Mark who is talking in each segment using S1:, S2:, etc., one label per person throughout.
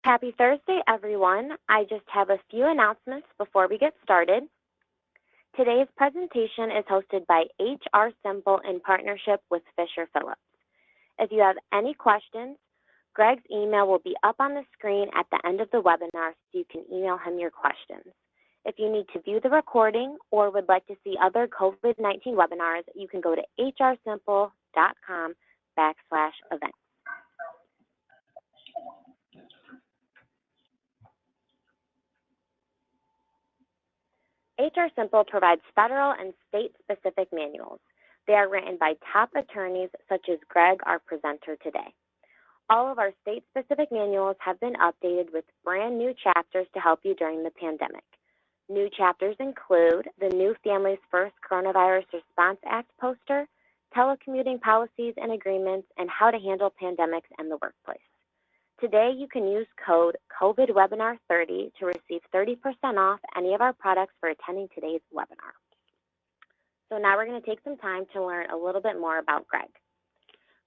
S1: Happy Thursday, everyone. I just have a few announcements before we get started. Today's presentation is hosted by HRSimple in partnership with Fisher Phillips. If you have any questions, Greg's email will be up on the screen at the end of the webinar, so you can email him your questions. If you need to view the recording or would like to see other COVID-19 webinars, you can go to hrsimple.com/events. HRSimple provides federal and state-specific manuals. They are written by top attorneys such as Greg, our presenter today. All of our state-specific manuals have been updated with brand new chapters to help you during the pandemic. New chapters include the new Families First Coronavirus Response Act poster, telecommuting policies and agreements, and how to handle pandemics in the workplace. Today, you can use code COVIDWebinar30 to receive 30% off any of our products for attending today's webinar. So now we're going to take some time to learn a little bit more about Greg.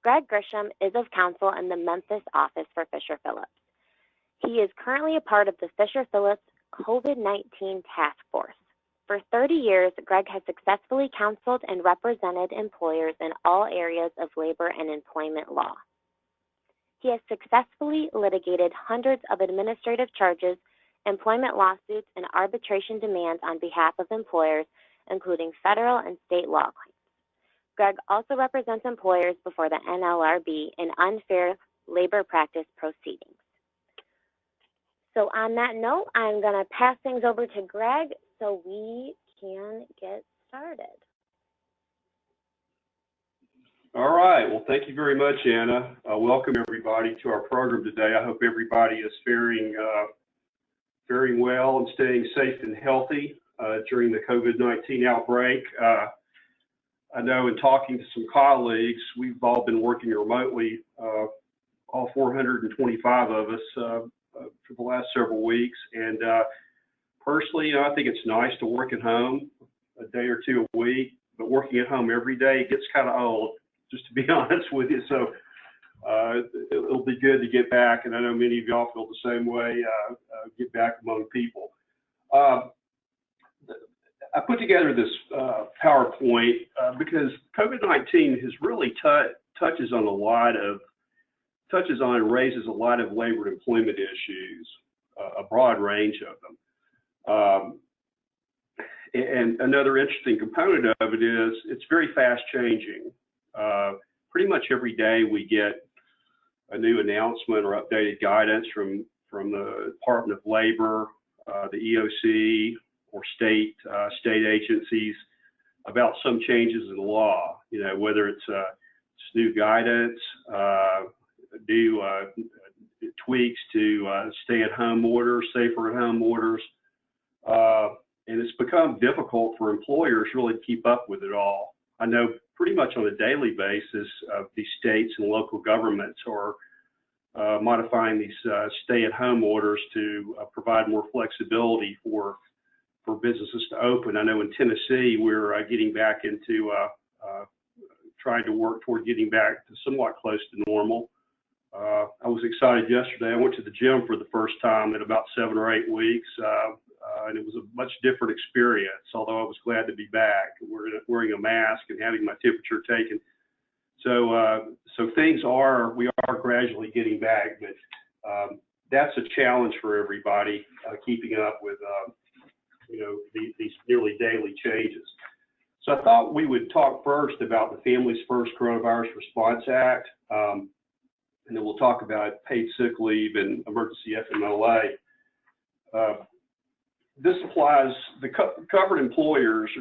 S1: Greg Grisham is of counsel in the Memphis office for Fisher Phillips. He is currently a part of the Fisher Phillips COVID-19 Task Force. For 30 years, Greg has successfully counseled and represented employers in all areas of labor and employment law. He has successfully litigated hundreds of administrative charges, employment lawsuits, and arbitration demands on behalf of employers, including federal and state law claims. Greg also represents employers before the NLRB in unfair labor practice proceedings. So on that note, I'm going to pass things over to Greg so we can get started.
S2: All right. Well, thank you very much, Anna. Welcome everybody to our program today. I hope everybody is faring well and staying safe and healthy during the COVID-19 outbreak. I know in talking to some colleagues, we've all been working remotely, all 425 of us for the last several weeks. And personally, I think it's nice to work at home a day or two a week, but working at home every day gets kind of old, just to be honest with you. So it'll be good to get back, and I know many of y'all feel the same way, get back among people. I put together this PowerPoint because COVID-19 has really touches on and raises a lot of labor and employment issues, a broad range of them. And another interesting component of it is it's very fast changing. Pretty much every day we get a new announcement or updated guidance from the Department of Labor, the EOC, or state agencies about some changes in the law. You know, whether it's new guidance, new tweaks to stay-at-home orders, safer-at-home orders, and it's become difficult for employers really to keep up with it all. I know pretty much on a daily basis, these states and local governments are modifying these stay-at-home orders to provide more flexibility for businesses to open. I know in Tennessee, we're getting back into trying to work toward getting back to somewhat close to normal. I was excited yesterday. I went to the gym for the first time in about 7 or 8 weeks, and it was a much different experience, although I was glad to be back, wearing a mask and having my temperature taken. So we are gradually getting back, but that's a challenge for everybody, keeping up with these nearly daily changes. So I thought we would talk first about the Families First Coronavirus Response Act, and then we'll talk about paid sick leave and emergency FMLA. This applies, the covered employers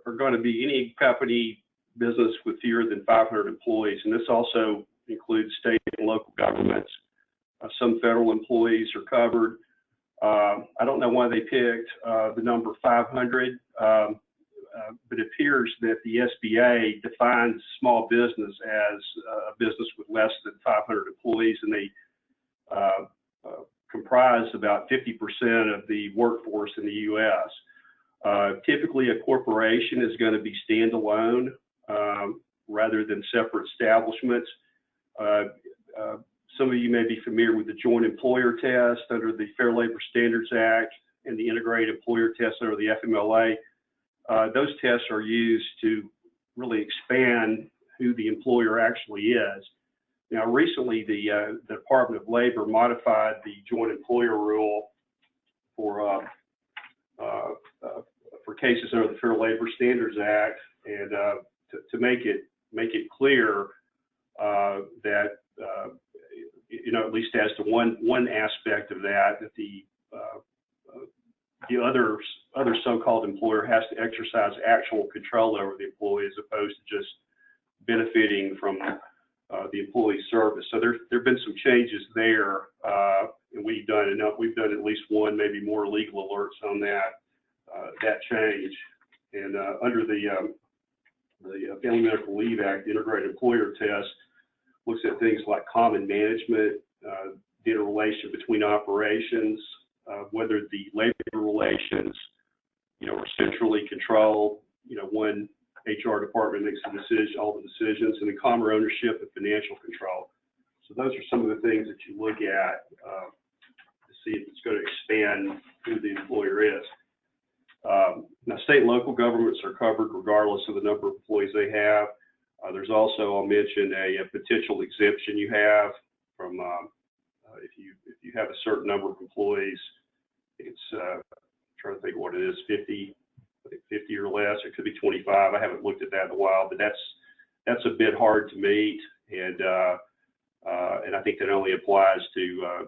S2: are going to be any company, business with fewer than 500 employees, and this also includes state and local governments. Some federal employees are covered. I don't know why they picked the number 500, but it appears that the SBA defines small business as a business with less than 500 employees, and they comprise about 50% of the workforce in the U.S. Typically, a corporation is going to be standalone rather than separate establishments. some of you may be familiar with the joint employer test under the Fair Labor Standards Act and the integrated employer test under the FMLA. Those tests are used to really expand who the employer actually is. Now, recently, the Department of Labor modified the joint employer rule for cases under the Fair Labor Standards Act, and to make it clear that at least as to one aspect of that the other so-called employer has to exercise actual control over the employee as opposed to just benefiting from the employee's service. So there've been some changes there, and we've done at least one, maybe more legal alerts on that change. And under the Family Medical Leave Act, the Integrated Employer Test looks at things like common management, the interrelation between operations, whether the labor relations, are centrally controlled. One HR department makes the decision, all the decisions, and the common ownership and financial control. So those are some of the things that you look at to see if it's going to expand who the employer is. Now, state and local governments are covered regardless of the number of employees they have. There's also, I'll mention, a potential exemption you have from if you have a certain number of employees. It's I'm trying to think what it is, 50 or less. It could be 25. I haven't looked at that in a while, but that's a bit hard to meet, and I think that only applies to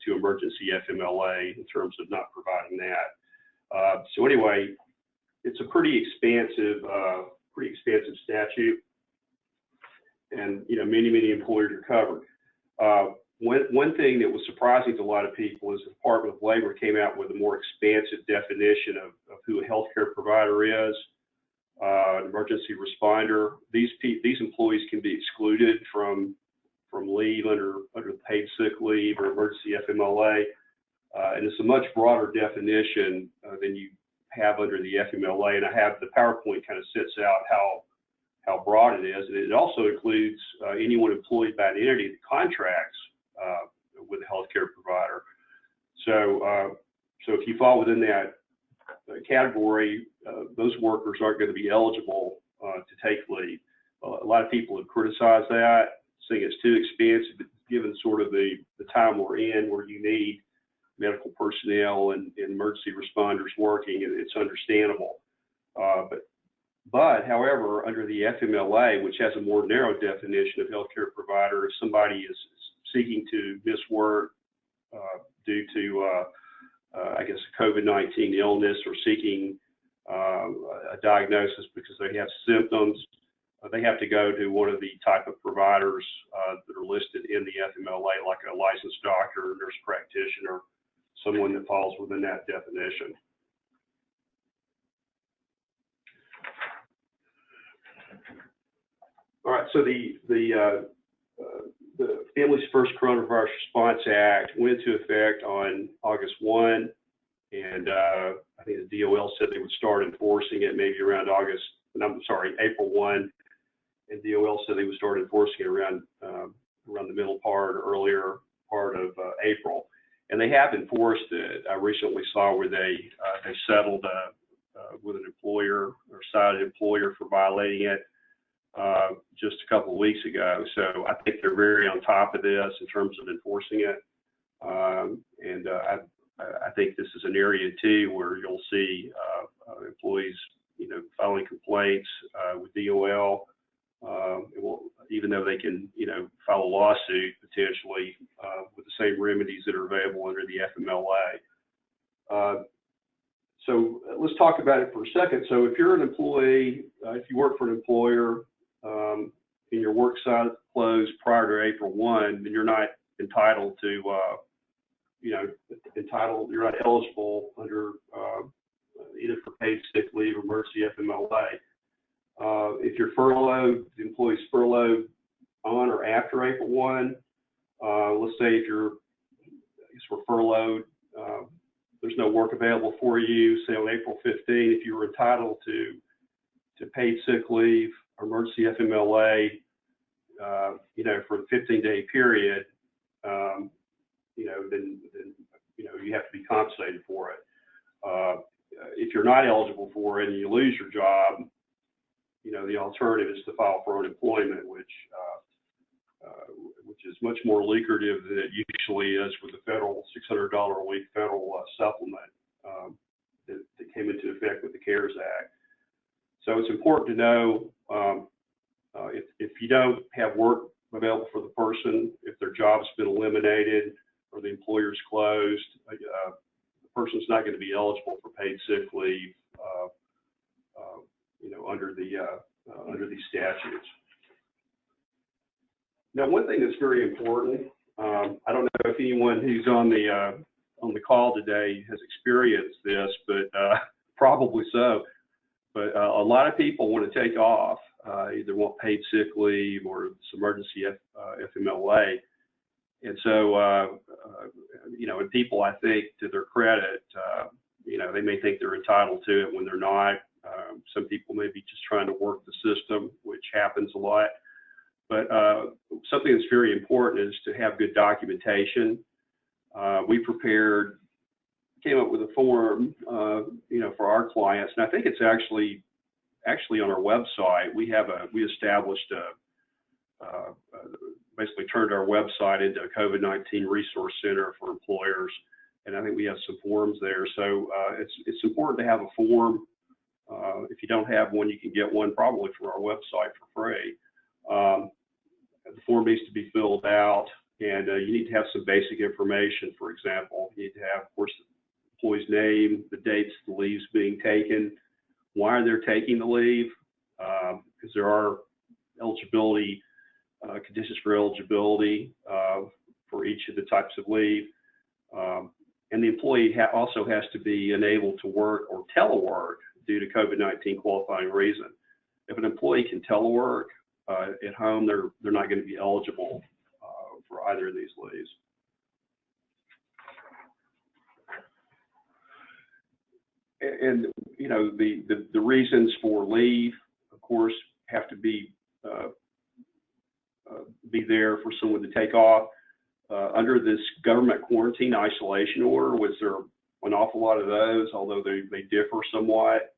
S2: emergency FMLA in terms of not providing that. So anyway, it's a pretty expansive statute, and many employers are covered. One thing that was surprising to a lot of people is the Department of Labor came out with a more expansive definition of who a healthcare provider is, an emergency responder. These employees can be excluded from leave under paid sick leave or emergency FMLA, and it's a much broader definition than you have under the FMLA. And I have the PowerPoint kind of sets out how broad it is, and it also includes anyone employed by an entity that contracts with a healthcare provider. So if you fall within that category, those workers aren't going to be eligible to take leave. A lot of people have criticized that, saying it's too expensive, given sort of the time we're in, where you need medical personnel and emergency responders working, and it's understandable. But however, under the FMLA, which has a more narrow definition of healthcare provider, if somebody is seeking to miss work due to, I guess, COVID-19 illness, or seeking a diagnosis because they have symptoms, they have to go to one of the type of providers that are listed in the FMLA, like a licensed doctor, nurse practitioner, someone that falls within that definition. All right, so the Families First Coronavirus Response Act went into effect on August 1, and I think the DOL said they would start enforcing it maybe around April 1, and DOL said they would start enforcing it around the middle part or earlier part of April, and they have enforced it. I recently saw where they settled with an employer or cited employer for violating it just a couple of weeks ago. So I think they're very on top of this in terms of enforcing it, and I think this is an area too where you'll see employees, filing complaints with DOL. Even though they can, file a lawsuit potentially with the same remedies that are available under the FMLA. So let's talk about it for a second. So if you're an employee, if you work for an employer, and your work site closed prior to April 1, then you're not entitled to, you're not eligible under either for paid sick leave or emergency FMLA. If you're furloughed, the employee's furloughed on or after April 1. Let's say if we're furloughed, there's no work available for you, say on April 15, if you were entitled to paid sick leave or emergency FMLA, for the 15-day period, then you have to be compensated for it. If you're not eligible for it and you lose your job, the alternative is to file for unemployment, which is much more lucrative than it usually is with the federal $600 a week federal supplement that came into effect with the CARES Act. So it's important to know if you don't have work available for the person, if their job's been eliminated or the employer's closed, the person's not going to be eligible for paid sick leave, under these statutes. Now, one thing that's very important, I don't know if anyone who's on the call today has experienced this, but probably so. But a lot of people want to take off, either want paid sick leave or this emergency FMLA. And so, and people, I think, to their credit, they may think they're entitled to it when they're not. Some people may be just trying to work the system, which happens a lot. But something that's very important is to have good documentation. We came up with a form, for our clients, and I think it's actually on our website. We established basically turned our website into a COVID-19 resource center for employers, and I think we have some forms there. So it's important to have a form. If you don't have one, you can get one probably from our website for free. The form needs to be filled out, and you need to have some basic information. For example, you need to have, of course, the employee's name, the dates the leave's being taken, why they're taking the leave, because there are eligibility conditions for eligibility for each of the types of leave. And the employee also has to be unable to work or telework due to COVID-19 qualifying reason. If an employee can telework at home, they're not going to be eligible for either of these leaves. And the reasons for leave, of course, have to be there for someone to take off. Under this government quarantine isolation order, which there are an awful lot of those, although they differ somewhat.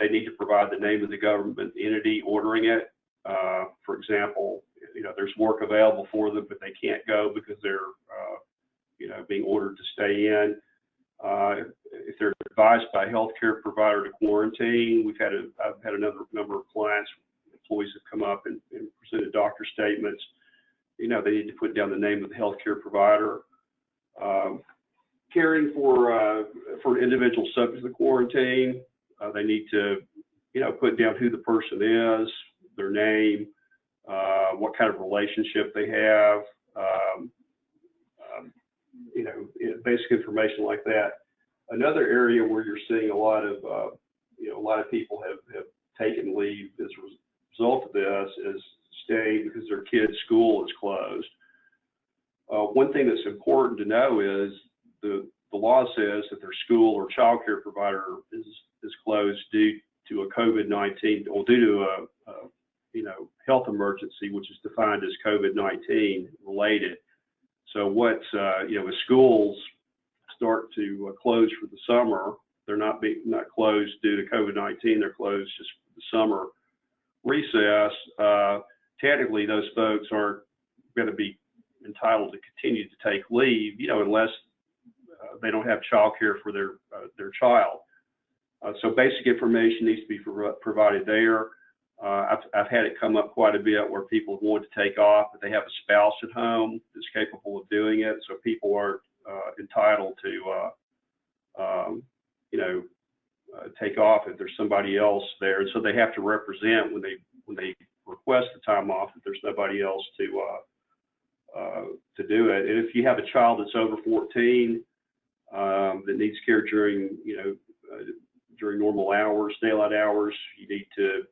S2: They need to provide the name of the government entity ordering it. For example, there's work available for them, but they can't go because they're being ordered to stay in. If they're advised by a healthcare provider to quarantine, I've had a number of clients, employees have come up and presented doctor statements. They need to put down the name of the healthcare provider. Caring for an individual subject to the quarantine, they need to, put down who the person is, their name, what kind of relationship they have, basic information like that. Another area where you're seeing a lot of people have taken leave as a result of this is staying because their kid's school is closed. One thing that's important to know is the law says that their school or child care provider is closed due to a COVID-19 or due to a health emergency, which is defined as COVID-19 related. So as schools start to close for the summer, they're not closed due to COVID-19. They're closed just for the summer recess. Technically, those folks aren't going to be entitled to continue to take leave, unless they don't have child care for their child. So basic information needs to be provided there. I've had it come up quite a bit where people want to take off, but they have a spouse at home that's capable of doing it. So people aren't entitled to, take off if there's somebody else there. And so they have to represent when they request the time off that there's nobody else to do it. And if you have a child that's over 14 that needs care during normal hours, daylight hours, you need to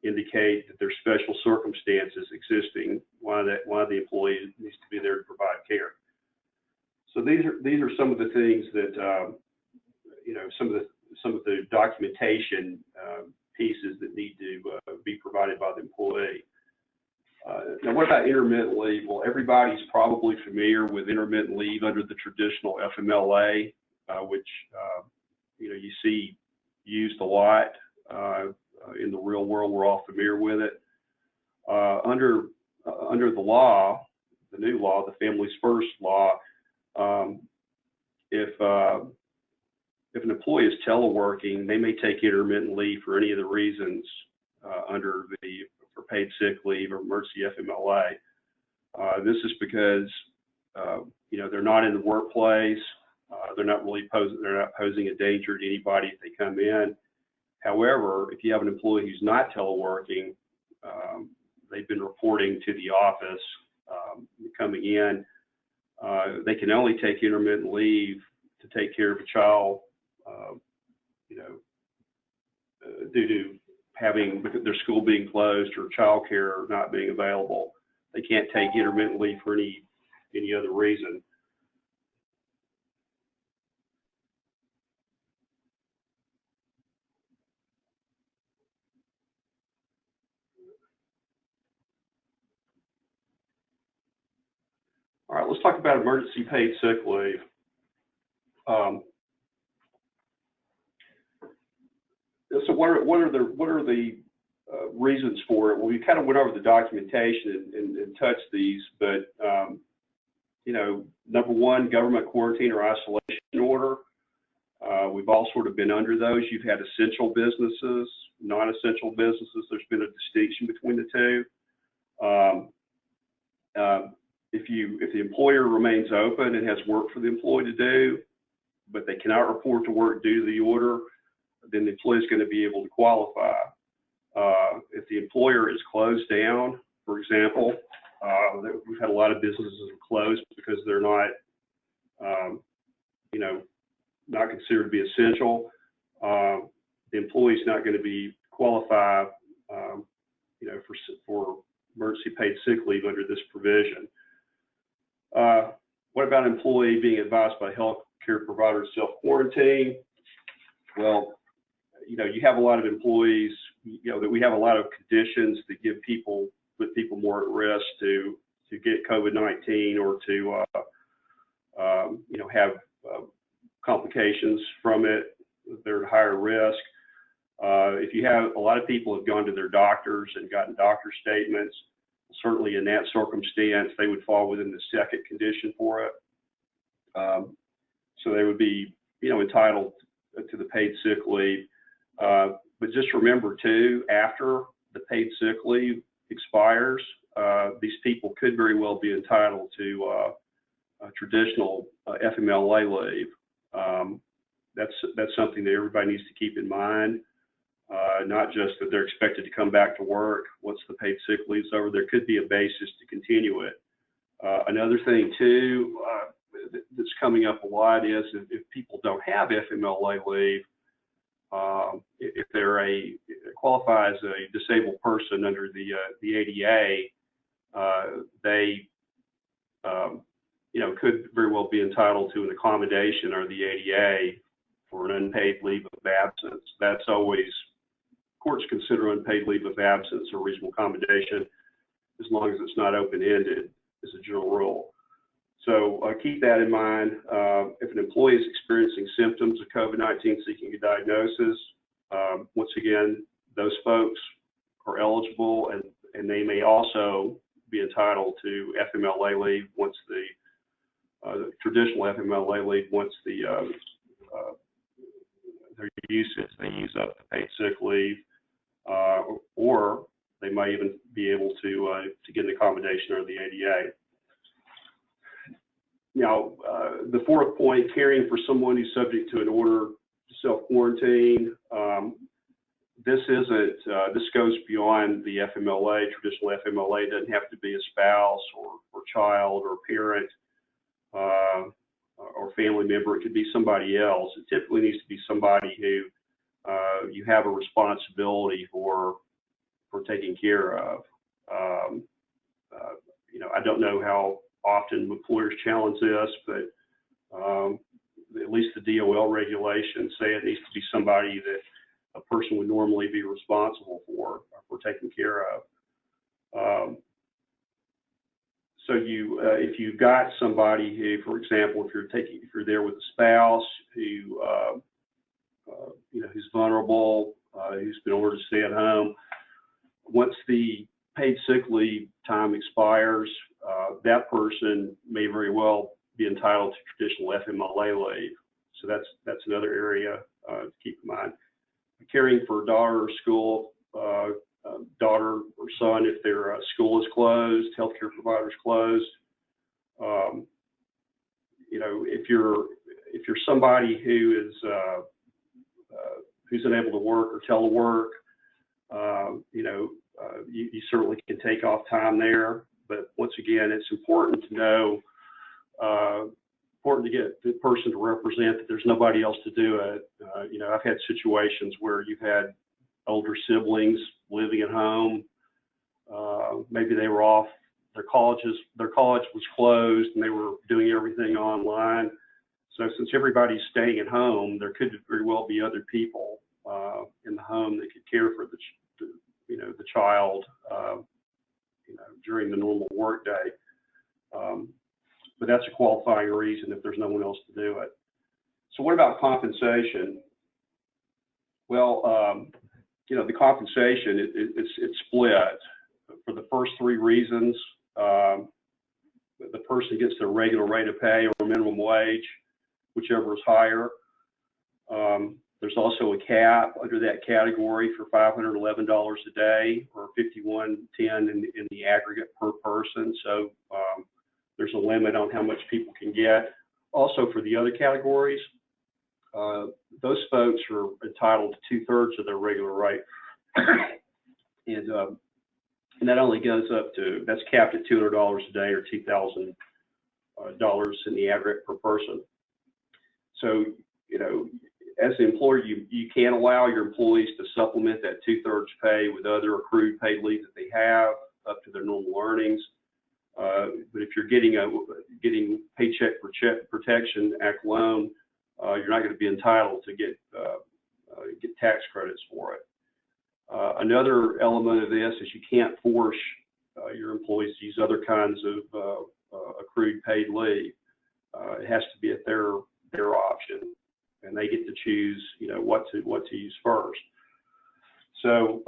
S2: indicate that there's special circumstances existing why the employee needs to be there to provide care. So these are some of the things that some of the documentation pieces that need to be provided by the employee. Now, what about intermittent leave? Well, everybody's probably familiar with intermittent leave under the traditional FMLA, which you see used a lot in the real world. We're all familiar with it. Under the law, the new law, the Families First law, if an employee is teleworking, they may take intermittent leave for any of the reasons for paid sick leave or emergency FMLA. This is because they're not in the workplace. They're not posing a danger to anybody if they come in. However, if you have an employee who's not teleworking, they've been reporting to the office coming in. They can only take intermittent leave to take care of a child, due to having their school being closed or childcare not being available. They can't take intermittent leave for any other reason. All right, let's talk about emergency paid sick leave. So what are the reasons for it? Well, we kind of went over the documentation and touched these, but number one, government quarantine or isolation order. We've all sort of been under those. You've had essential businesses, non-essential businesses. There's been a distinction between the two. If the employer remains open and has work for the employee to do, but they cannot report to work due to the order, then the employee is going to be able to qualify. If the employer is closed down, for example, we've had a lot of businesses closed because they're not, not considered to be essential. The employee is not going to be qualified, for emergency paid sick leave under this provision. What about an employee being advised by a health care provider to self-quarantine? Well, you have a lot of employees, that we have a lot of conditions that put people more at risk to get COVID-19 or to, have complications from it. They're at higher risk. If you have a lot of people have gone to their doctors and gotten doctor statements, certainly in that circumstance, they would fall within the second condition for it. So they would be, entitled to the paid sick leave. But just remember too, after the paid sick leave expires, these people could very well be entitled to traditional FMLA leave. That's something that everybody needs to keep in mind. Not just that they're expected to come back to work once the paid sick leave's over. There could be a basis to continue it. Another thing too that's coming up a lot is if people don't have FMLA leave, if they're qualify as a disabled person under the ADA, they could very well be entitled to an accommodation under the ADA for an unpaid leave of absence. That's always, courts consider unpaid leave of absence a reasonable accommodation as long as it's not open-ended, as a general rule. So keep that in mind. If an employee is experiencing symptoms of COVID-19 seeking a diagnosis, once again, those folks are eligible and they may also be entitled to FMLA leave once the traditional FMLA leave once their usage, they use up the paid sick leave, or they might even be able to get an accommodation under the ADA. Now, the fourth point, caring for someone who's subject to an order to self-quarantine. This goes beyond the FMLA. Traditional FMLA. It doesn't have to be a spouse or child or parent or family member. It could be somebody else. It typically needs to be somebody who you have a responsibility for taking care of. I don't know how often employers challenge this, but at least the DOL regulations say it needs to be somebody that a person would normally be responsible for taking care of. So if you've got somebody who, for example, if you're there with a spouse who, who's vulnerable, who's been ordered to stay at home, once the paid sick leave time expires, that person may very well be entitled to traditional FMLA leave. So that's another area to keep in mind. Caring for a daughter or school, daughter or son if their school is closed, healthcare providers closed. If you're somebody who is who's unable to work or telework, you certainly can take off time there. But once again, it's important to know, important to get the person to represent that there's nobody else to do it. I've had situations where you've had older siblings living at home. Maybe they were off, their college was closed and they were doing everything online. So since everybody's staying at home, there could very well be other people in the home that could care for the child, during the normal work day. But that's a qualifying reason if there's no one else to do it. So what about compensation? Well, the compensation, it's split. For the first three reasons, the person gets their regular rate of pay or minimum wage, whichever is higher. There's also a cap under that category for $511 a day, or $51.10 in the aggregate per person. So there's a limit on how much people can get. Also, for the other categories, those folks are entitled to 2/3 of their regular rate, and that only goes up to, that's capped at $200 a day, or $2,000 in the aggregate per person. So, as the employer, you can allow your employees to supplement that 2/3 pay with other accrued paid leave that they have up to their normal earnings. But if you're getting Paycheck Protection Act loan, you're not going to be entitled to get tax credits for it. Another element of this is you can't force your employees to use other kinds of accrued paid leave. It has to be at their option, and they get to choose, what to use first. So,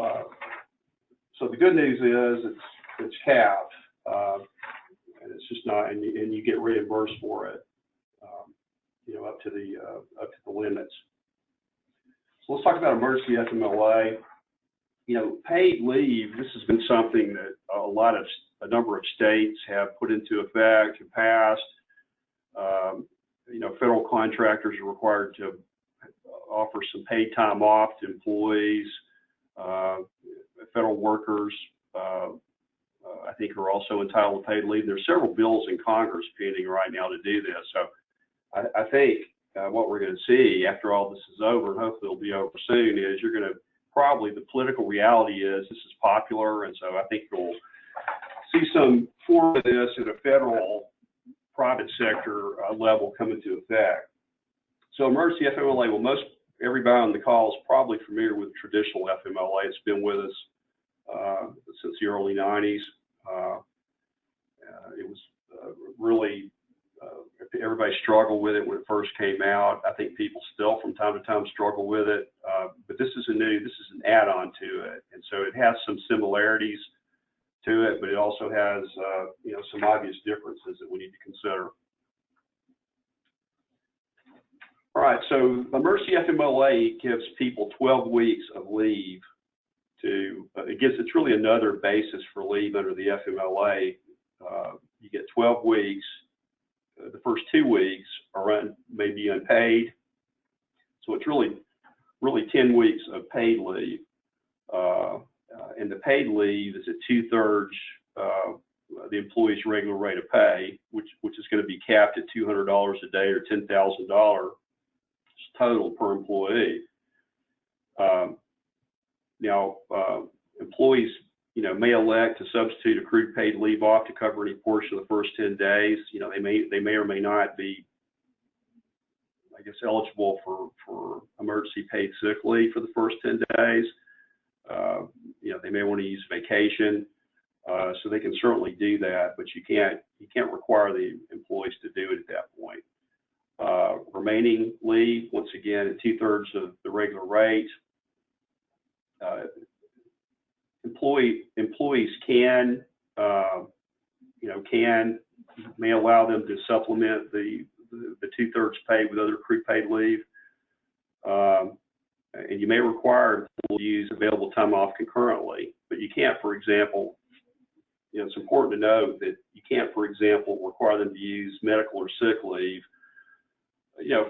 S2: so the good news is it's capped, and it's just not, and you get reimbursed for it, up to the limits. So let's talk about emergency FMLA. Paid leave. This has been something that a number of states have put into effect and passed. Federal contractors are required to offer some paid time off to employees. Federal workers, I think, are also entitled to paid leave. There's several bills in Congress pending right now to do this. So I think what we're going to see after all this is over, and hopefully it'll be over soon, is you're going to probably, the political reality is this is popular, and so I think you'll see some form of this at a federal private sector level come into effect. So emergency FMLA, well, everybody on the call is probably familiar with traditional FMLA. It's been with us since the early 90s. It was really, everybody struggled with it when it first came out. I think people still from time to time struggle with it, but this is an add-on to it. And so it has some similarities to it, but it also has, some obvious differences that we need to consider. All right, so emergency FMLA gives people 12 weeks of leave it's really another basis for leave under the FMLA. You get 12 weeks. The first 2 weeks may be unpaid. So it's really 10 weeks of paid leave. And the paid leave is at 2/3 the employee's regular rate of pay, which is going to be capped at $200 a day, or $10,000 total per employee. Now, employees, may elect to substitute accrued paid leave off to cover any portion of the first 10 days. They may or may not be, eligible for emergency paid sick leave for the first 10 days. They may want to use vacation, so they can certainly do that, but you can't you can't require the employees to do it at that point. Remaining leave, once again, at 2/3 of the regular rate. Employees can, may allow them to supplement the 2/3 pay with other accrued paid leave. And you may require people to use available time off concurrently, but you can't, for example, it's important to note that you can't, for example, require them to use medical or sick leave,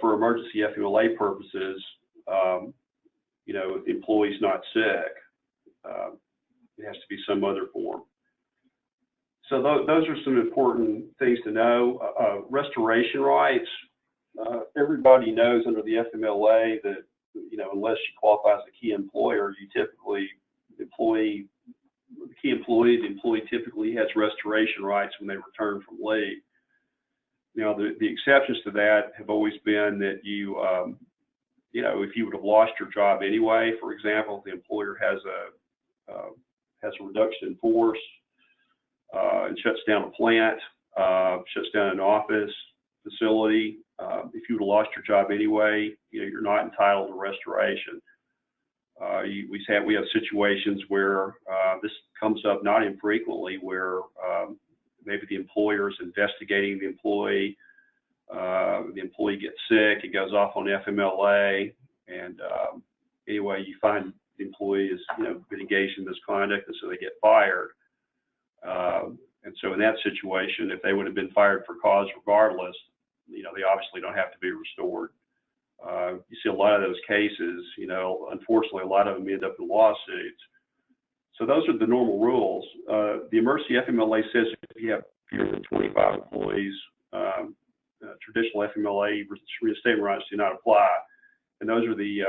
S2: for emergency FMLA purposes, if the employee's not sick. It has to be some other form. So those are some important things to know. Restoration rights. Everybody knows under the FMLA that, unless you qualify as a key employer, the employee typically has restoration rights when they return from leave. Now, the exceptions to that have always been that if you would have lost your job anyway, for example, if the employer has a reduction in force and shuts down a plant, shuts down an office facility, if you would have lost your job anyway, you're not entitled to restoration. We have situations where this comes up not infrequently, where maybe the employer is investigating the employee gets sick, it goes off on FMLA, and anyway, you find the employee is been engaged in misconduct, and so they get fired. And so in that situation, if they would have been fired for cause regardless, they obviously don't have to be restored. You see a lot of those cases, unfortunately, a lot of them end up in lawsuits. So those are the normal rules. The emergency FMLA says if you have fewer than 25 employees, traditional FMLA reinstatement rights do not apply. And those are the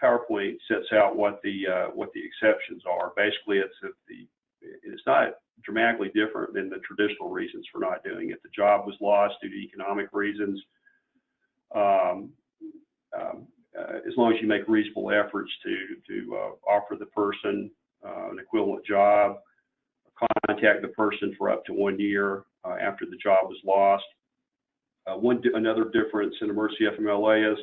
S2: PowerPoint sets out what the exceptions are. Basically, it's not dramatically different than the traditional reasons for not doing it. The job was lost due to economic reasons. As long as you make reasonable efforts to offer the person an equivalent job, contact the person for up to 1 year after the job was lost. Another difference in emergency FMLA is,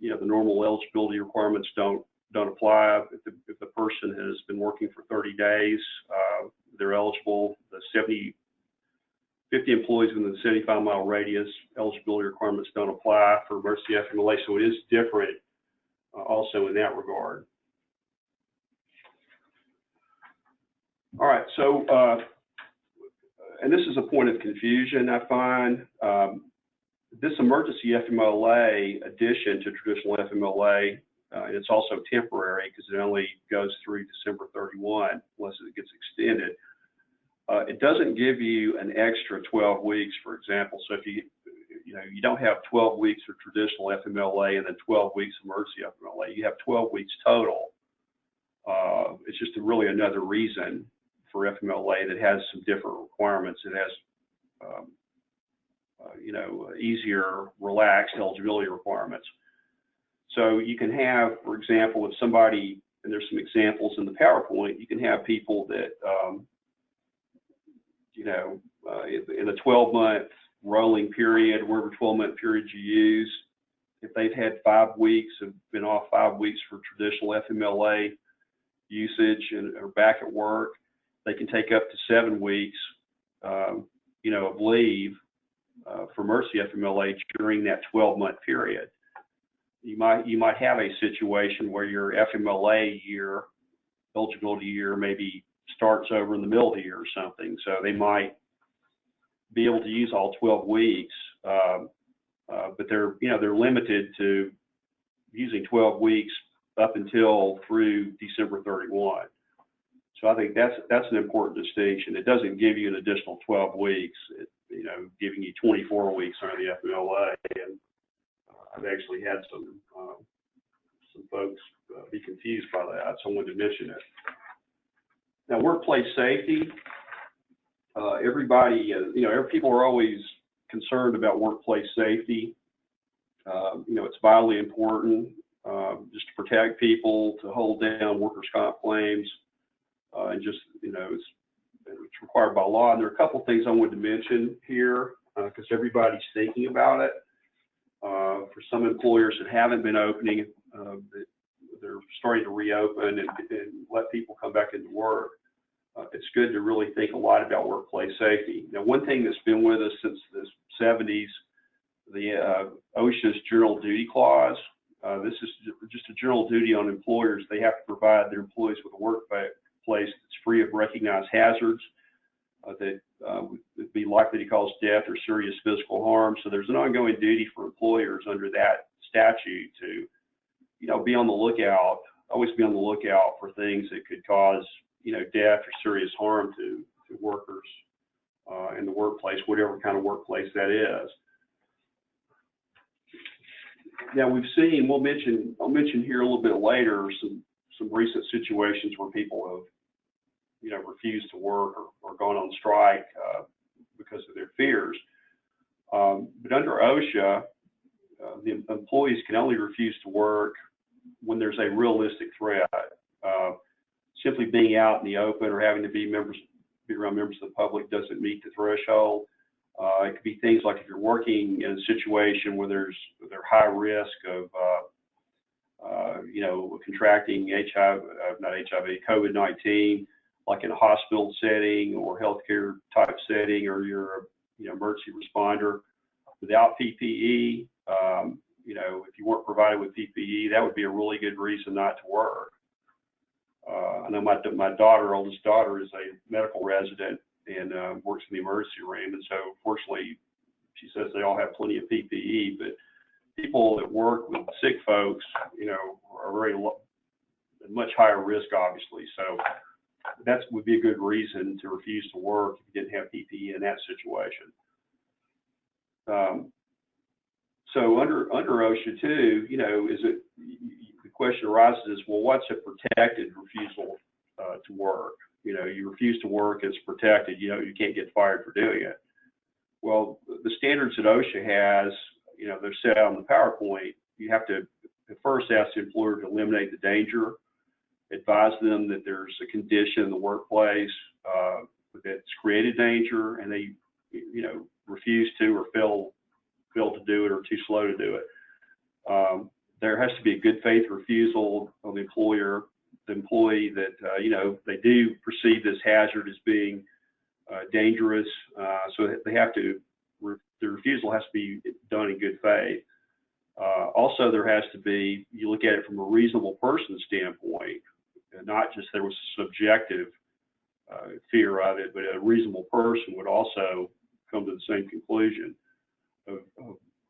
S2: the normal eligibility requirements don't apply. If the person has been working for 30 days, they're eligible. The 50 employees within the 75-mile radius, eligibility requirements don't apply for emergency FMLA, so it is different also in that regard. All right, so, and this is a point of confusion, I find. This emergency FMLA addition to traditional FMLA, it's also temporary because it only goes through December 31 unless it gets extended. It doesn't give you an extra 12 weeks, for example. So if you don't have 12 weeks for traditional FMLA and then 12 weeks emergency FMLA, you have 12 weeks total. It's just really another reason for FMLA that has some different requirements. It has easier, relaxed eligibility requirements. So you can have, for example, if somebody, and there's some examples in the PowerPoint, you can have people that, in a 12-month rolling period, whatever 12-month period you use, if they've had 5 weeks, have been off 5 weeks for traditional FMLA usage and are back at work, they can take up to 7 weeks, of leave for emergency FMLA during that 12-month period. You might have a situation where your FMLA year, eligibility year, maybe starts over in the middle of the year or something. So they might be able to use all 12 weeks, but they're limited to using 12 weeks up until through December 31. So I think that's an important distinction. It doesn't give you an additional 12 weeks, giving you 24 weeks under the FMLA. And I've actually had some folks be confused by that, so I wanted to mention it. Now, workplace safety. Everybody, people are always concerned about workplace safety. It's vitally important just to protect people, to hold down workers' comp claims, and just, it's required by law. And there are a couple things I wanted to mention here because everybody's thinking about it. For some employers that haven't been opening, they're starting to reopen and let people come back into work. It's good to really think a lot about workplace safety. Now, one thing that's been with us since the 70s, the OSHA's general duty clause. This is just a general duty on employers. They have to provide their employees with a workplace that's free of recognized hazards that would be likely to cause death or serious physical harm. So there's an ongoing duty for employers under that statute to, be on the lookout, always be on the lookout for things that could cause, death or serious harm to workers in the workplace, whatever kind of workplace that is. Now we've seen, I'll mention here a little bit later some recent situations where people have, refused to work or gone on strike because of their fears. But under OSHA, the employees can only refuse to work when there's a realistic threat. Simply being out in the open or having to be around members of the public doesn't meet the threshold. It could be things like if you're working in a situation where they're high risk of, contracting COVID-19, like in a hospital setting or healthcare type setting, or you're emergency responder without PPE. If you weren't provided with PPE, that would be a really good reason not to work. I know my oldest daughter, is a medical resident and works in the emergency room, and so fortunately, she says they all have plenty of PPE. But people that work with sick folks, are very much higher risk, obviously. So that would be a good reason to refuse to work if you didn't have PPE in that situation. So under OSHA too, the question arises is, well, what's a protected refusal to work? You refuse to work, it's protected. You can't get fired for doing it. Well, the standards that OSHA has, they're set out on the PowerPoint. You have to first ask the employer to eliminate the danger, advise them that there's a condition in the workplace that's created danger, and they, refuse to or fail to do it or too slow to do it. There has to be a good faith refusal of the employee that, they do perceive this hazard as being dangerous. So they have to, the refusal has to be done in good faith. Also, there has to be, you look at it from a reasonable person standpoint, and not just there was a subjective fear of it, but a reasonable person would also come to the same conclusion of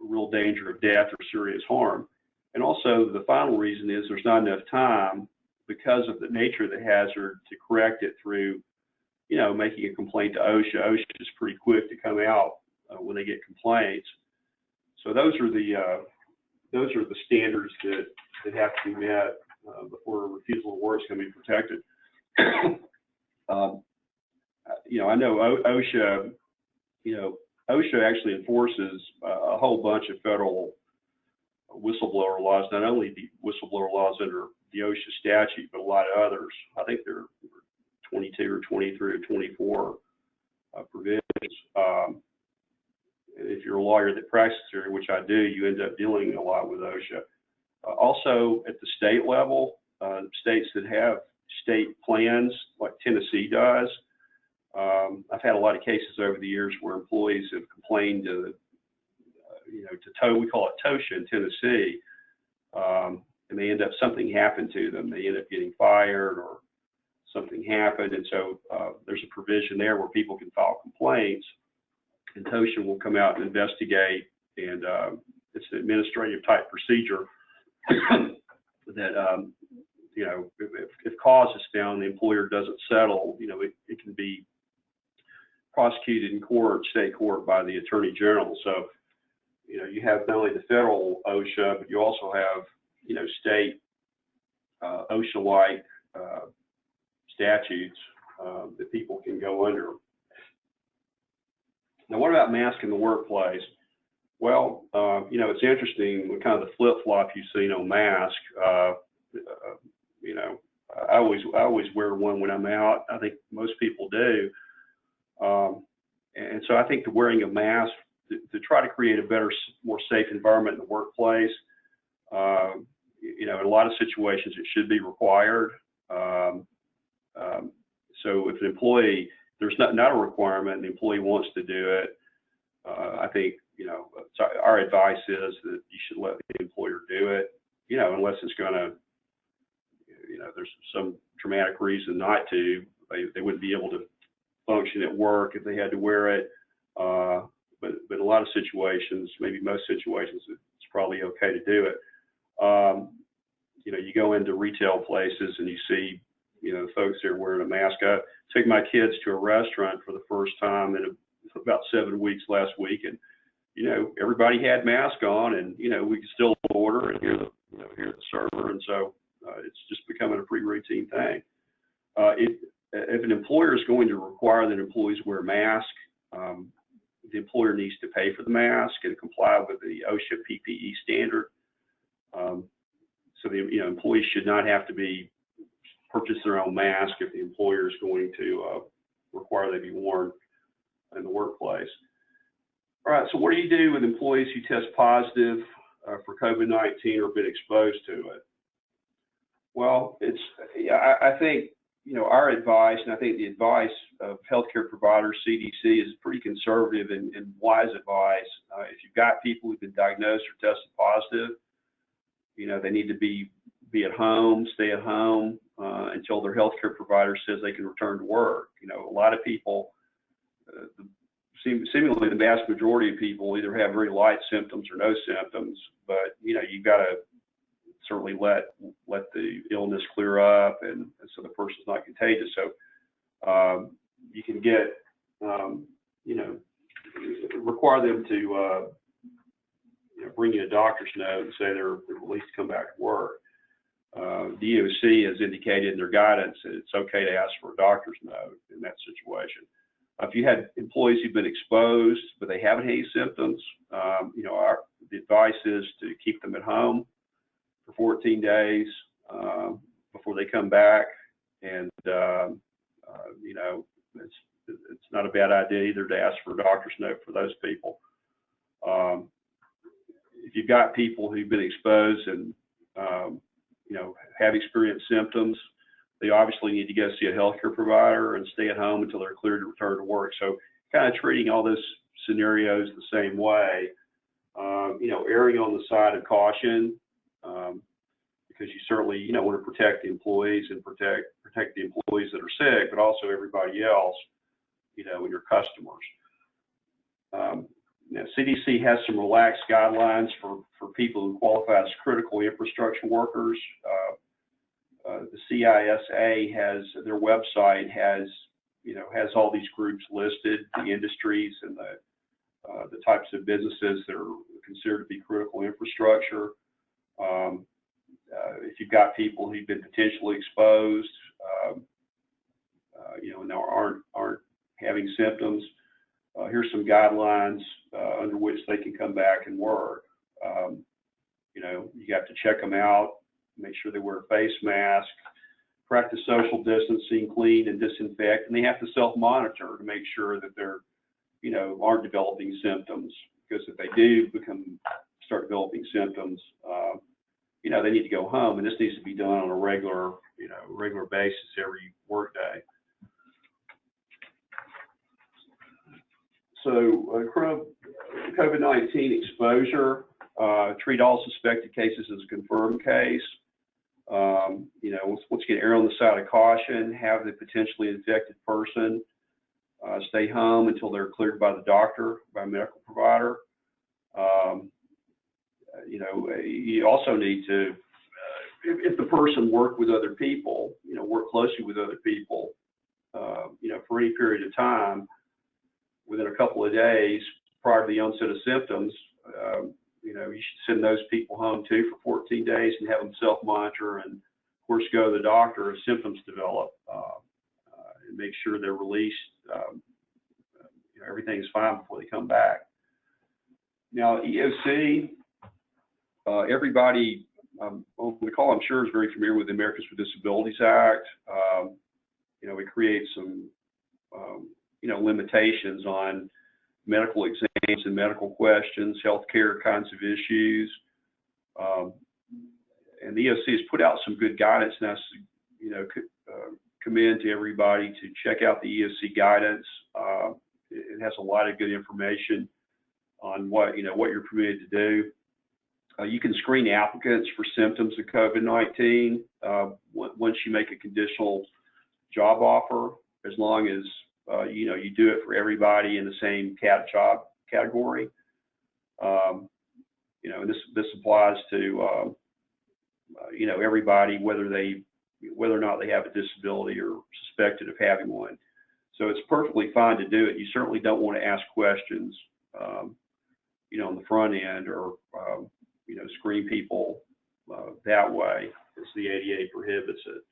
S2: real danger of death or serious harm. And also the final reason is there's not enough time because of the nature of the hazard to correct it through, making a complaint to OSHA. OSHA is pretty quick to come out when they get complaints. So those are the standards that have to be met before a refusal to work is going to be protected. I know OSHA, OSHA actually enforces a whole bunch of federal whistleblower laws, not only the whistleblower laws under the OSHA statute, but a lot of others. I think there are 22 or 23 or 24 provisions. If you're a lawyer that practices here, which I do, you end up dealing a lot with OSHA. Also, at the state level, states that have state plans, like Tennessee does, I've had a lot of cases over the years where employees have complained to, we call it TOSHA in Tennessee, and they end up, something happened to them. They end up getting fired or something happened. And so there's a provision there where people can file complaints, and TOSHA will come out and investigate, and it's an administrative type procedure that, if cause is found, the employer doesn't settle, it can be prosecuted in court, state court, by the Attorney General. So, you have not only the federal OSHA, but you also have, state OSHA-like statutes that people can go under. Now, what about masks in the workplace? Well, it's interesting what kind of the flip-flop you've seen on masks. I always wear one when I'm out. I think most people do. And so I think the wearing of masks to try to create a better, more safe environment in the workplace, you know, in a lot of situations it should be required. So if an employee, there's not a requirement and the employee wants to do it, I think, you know, so our advice is that you should let the employer do it, you know, unless it's going to, you know, there's some dramatic reason not to. They wouldn't be able to function at work if they had to wear it. But in a lot of situations, maybe most situations, it's probably okay to do it. You know, you go into retail places and you see, you know, folks there wearing a mask. I took my kids to a restaurant for the first time in about 7 weeks last week, and you know, everybody had masks on, and you know, we could still order and hear the server, and so it's just becoming a pretty routine thing. If an employer is going to require that employees wear masks, the employer needs to pay for the mask and comply with the OSHA PPE standard. So the employees should not have to purchase their own mask if the employer is going to require they be worn in the workplace. All right, so what do you do with employees who test positive for COVID-19 or been exposed to it? Well, I think, you know, our advice, and I think the advice of healthcare providers, CDC, is pretty conservative and wise advice. If you've got people who've been diagnosed or tested positive, you know, they need to be at home, stay at home until their healthcare provider says they can return to work. You know, a lot of people, seemingly the vast majority of people either have very light symptoms or no symptoms, but, you know, you've got to certainly let the illness clear up and so the person's not contagious. So you can get, you know, require them to you know, bring you a doctor's note and say they're released to come back to work. DOC has indicated in their guidance that it's okay to ask for a doctor's note in that situation. If you had employees who've been exposed but they haven't had any symptoms, you know, the advice is to keep them at home for 14 days before they come back, and you know, it's not a bad idea either to ask for a doctor's note for those people. If you've got people who've been exposed and you know, have experienced symptoms, they obviously need to go see a healthcare provider and stay at home until they're cleared to return to work. So kind of treating all those scenarios the same way, you know, erring on the side of caution, because you certainly, you know, want to protect the employees and protect the employees that are sick, but also everybody else, you know, and your customers. Now, CDC has some relaxed guidelines for people who qualify as critical infrastructure workers. The CISA has, their website has, you know, has all these groups listed, the industries and the types of businesses that are considered to be critical infrastructure. If you've got people who've been potentially exposed, you know, and aren't having symptoms, here's some guidelines under which they can come back and work. You know, you have to check them out, make sure they wear a face mask, practice social distancing, clean and disinfect, and they have to self-monitor to make sure that they're, you know, aren't developing symptoms. Because if they do start developing symptoms, you know, they need to go home, and this needs to be done on a regular basis every work day. So COVID-19 exposure, treat all suspected cases as a confirmed case. You know, once again, err on the side of caution, have the potentially infected person stay home until they're cleared by the doctor, by a medical provider. You know, you also need to, if the person worked with other people, you know, work closely with other people, you know, for any period of time, within a couple of days prior to the onset of symptoms, you know, you should send those people home too for 14 days and have them self-monitor and, of course, go to the doctor if symptoms develop and make sure they're released. You know, everything's fine before they come back. Now, EOC, everybody On the call, I'm sure is very familiar with the Americans with Disabilities Act. It creates some, limitations on medical exams and medical questions, healthcare kinds of issues. And the EOC has put out some good guidance, and I, commend to everybody to check out the EOC guidance. It has a lot of good information on what you're permitted to do. You can screen applicants for symptoms of COVID-19 once you make a conditional job offer, as long as you do it for everybody in the same job category. And this applies to everybody, whether or not they have a disability or suspected of having one. So it's perfectly fine to do it. You certainly don't want to ask questions, on the front end, or screen people that way, as the ADA prohibits it.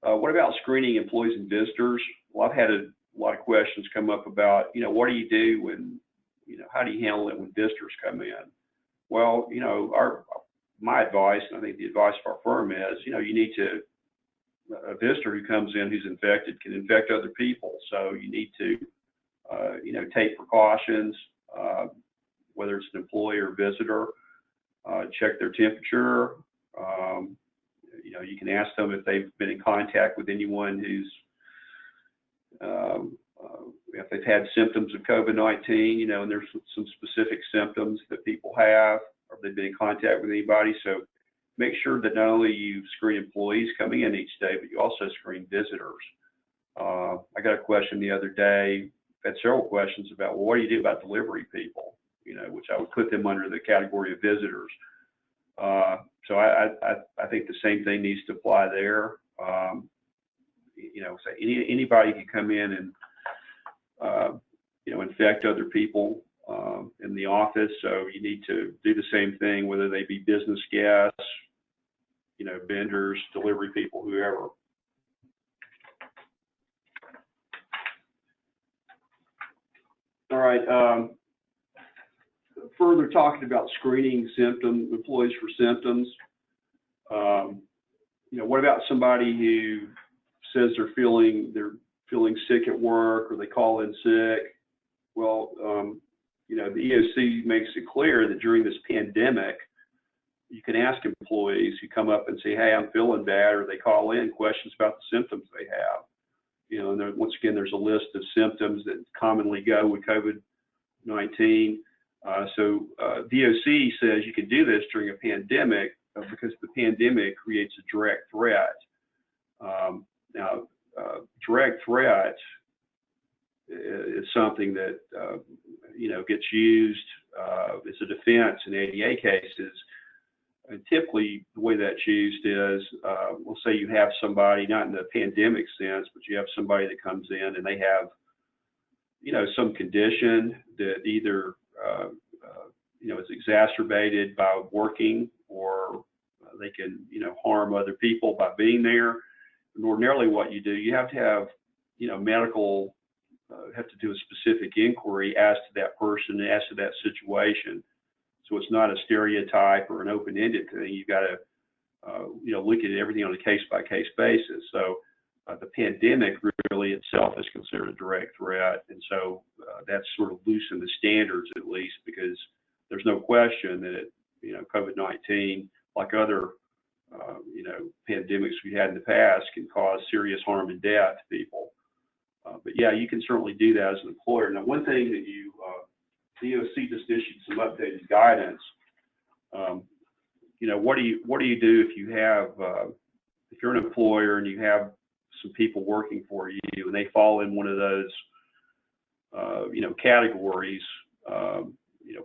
S2: What about screening employees and visitors? Well, I've had a lot of questions come up about, what do you do when, how do you handle it when visitors come in? Well, my advice, and I think the advice of our firm is, you need to, a visitor who comes in who's infected can infect other people. So you need to, take precautions, whether it's an employee or visitor, check their temperature. You can ask them if they've been in contact with anyone who's, if they've had symptoms of COVID-19, and there's some specific symptoms that people have, or if they've been in contact with anybody. So make sure that not only you screen employees coming in each day, but you also screen visitors. I got a question the other day, had several questions about, well, what do you do about delivery people? Which I would put them under the category of visitors. So I think the same thing needs to apply there. So anybody can come in and, infect other people in the office. So you need to do the same thing, whether they be business guests, vendors, delivery people, whoever. All right. Further talking about screening employees for symptoms. What about somebody who says they're feeling sick at work, or they call in sick? Well, the EOC makes it clear that during this pandemic, you can ask employees who come up and say, "Hey, I'm feeling bad," or they call in questions about the symptoms they have. And once again, there's a list of symptoms that commonly go with COVID-19. So DOC says you can do this during a pandemic because the pandemic creates a direct threat. Now, direct threat is something that gets used as a defense in ADA cases. And typically, the way that's used is, we'll say you have somebody, not in the pandemic sense, but you have somebody that comes in and they have, some condition that either is exacerbated by working, or they can, harm other people by being there. And ordinarily, what you do, you have to have, medical, have to do a specific inquiry as to that person, as to that situation. So it's not a stereotype or an open-ended thing. You've got to, look at everything on a case-by-case basis. So the pandemic really itself is considered a direct threat, and so that's sort of loosened the standards, at least, because there's no question that COVID-19, like other pandemics we had in the past, can cause serious harm and death to people. But yeah, you can certainly do that as an employer. Now, one thing that DOC just issued some updated guidance. What do you do if you have if you're an employer and you have some people working for you and they fall in one of those categories,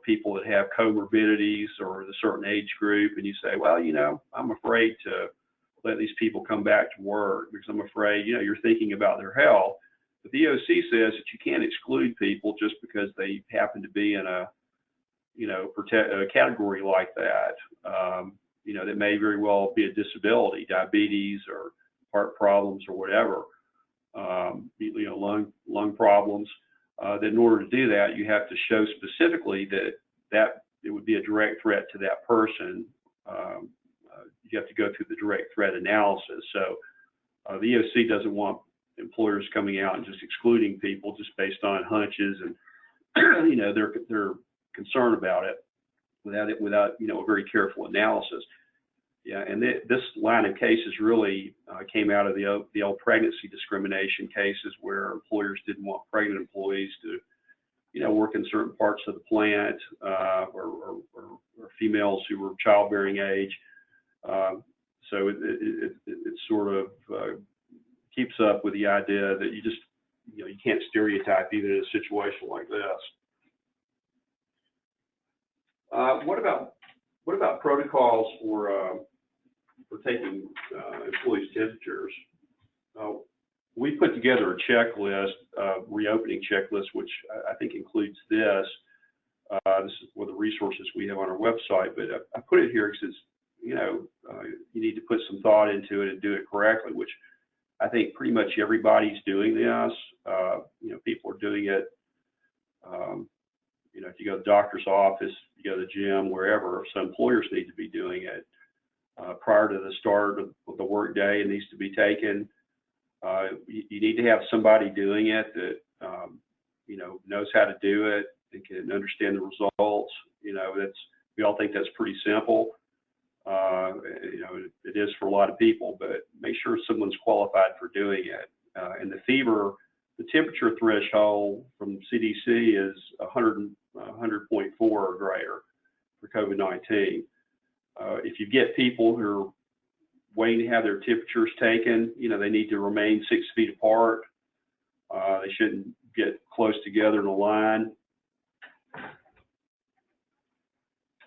S2: people that have comorbidities or a certain age group, and you say, well, I'm afraid to let these people come back to work because I'm afraid, you're thinking about their health. The DOC says that you can't exclude people just because they happen to be in a category like that. That may very well be a disability, diabetes or heart problems or whatever, lung problems. That in order to do that, you have to show specifically that it would be a direct threat to that person, you have to go through the direct threat analysis. So the EOC doesn't want employers coming out and just excluding people just based on hunches and they're concerned about it without a very careful analysis. Yeah, and this line of cases really came out of the old pregnancy discrimination cases where employers didn't want pregnant employees to work in certain parts of the plant or females who were childbearing age. So it sort of keeps up with the idea that you can't stereotype even in a situation like this. What about protocols for taking employees' temperatures? We put together a checklist, reopening checklist, which I think includes this. This is one of the resources we have on our website, but I put it here because you need to put some thought into it and do it correctly, which I think pretty much everybody's doing this. People are doing it. If you go to the doctor's office, you go to the gym, wherever, so employers need to be doing it. Prior to the start of the workday, it needs to be taken. You need to have somebody doing it that knows how to do it and can understand the results. We all think that's pretty simple. It is for a lot of people, but make sure someone's qualified for doing it. And the temperature threshold from CDC is 100.4 or greater for COVID-19. If you get people who are waiting to have their temperatures taken, they need to remain 6 feet apart. They shouldn't get close together in a line.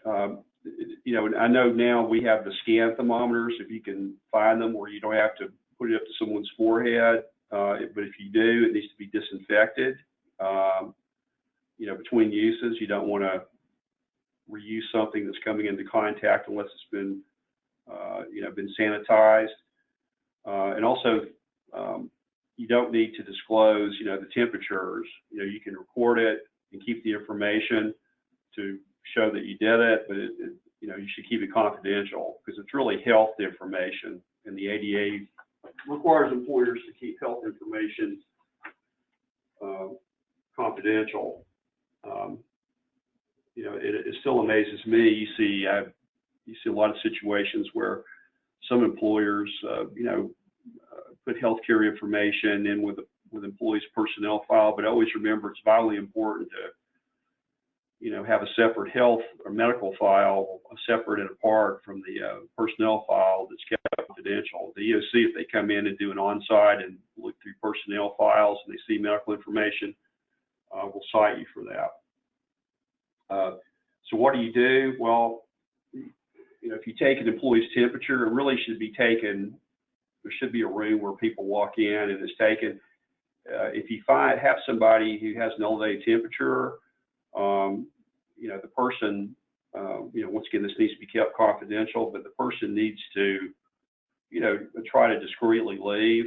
S2: I know now we have the scan thermometers, if you can find them, where you don't have to put it up to someone's forehead. But if you do, it needs to be disinfected. Between uses, you don't want to reuse something that's coming into contact unless it's been sanitized. And also, you don't need to disclose, the temperatures. You can record it and keep the information to show that you did it, but you should keep it confidential because it's really health information, and the ADA requires employers to keep health information confidential. It still amazes me. You see a lot of situations where some employers, put healthcare information in with employees' personnel file, but always remember it's vitally important to, have a separate health or medical file, separate and apart from the personnel file that's kept confidential. The EOC, if they come in and do an on-site and look through personnel files and they see medical information, will cite you for that. So what do? Well, if you take an employee's temperature, it really should be taken. There should be a room where people walk in and it's taken. If you have somebody who has an elevated temperature, the person, once again, this needs to be kept confidential, but the person needs to, try to discreetly leave,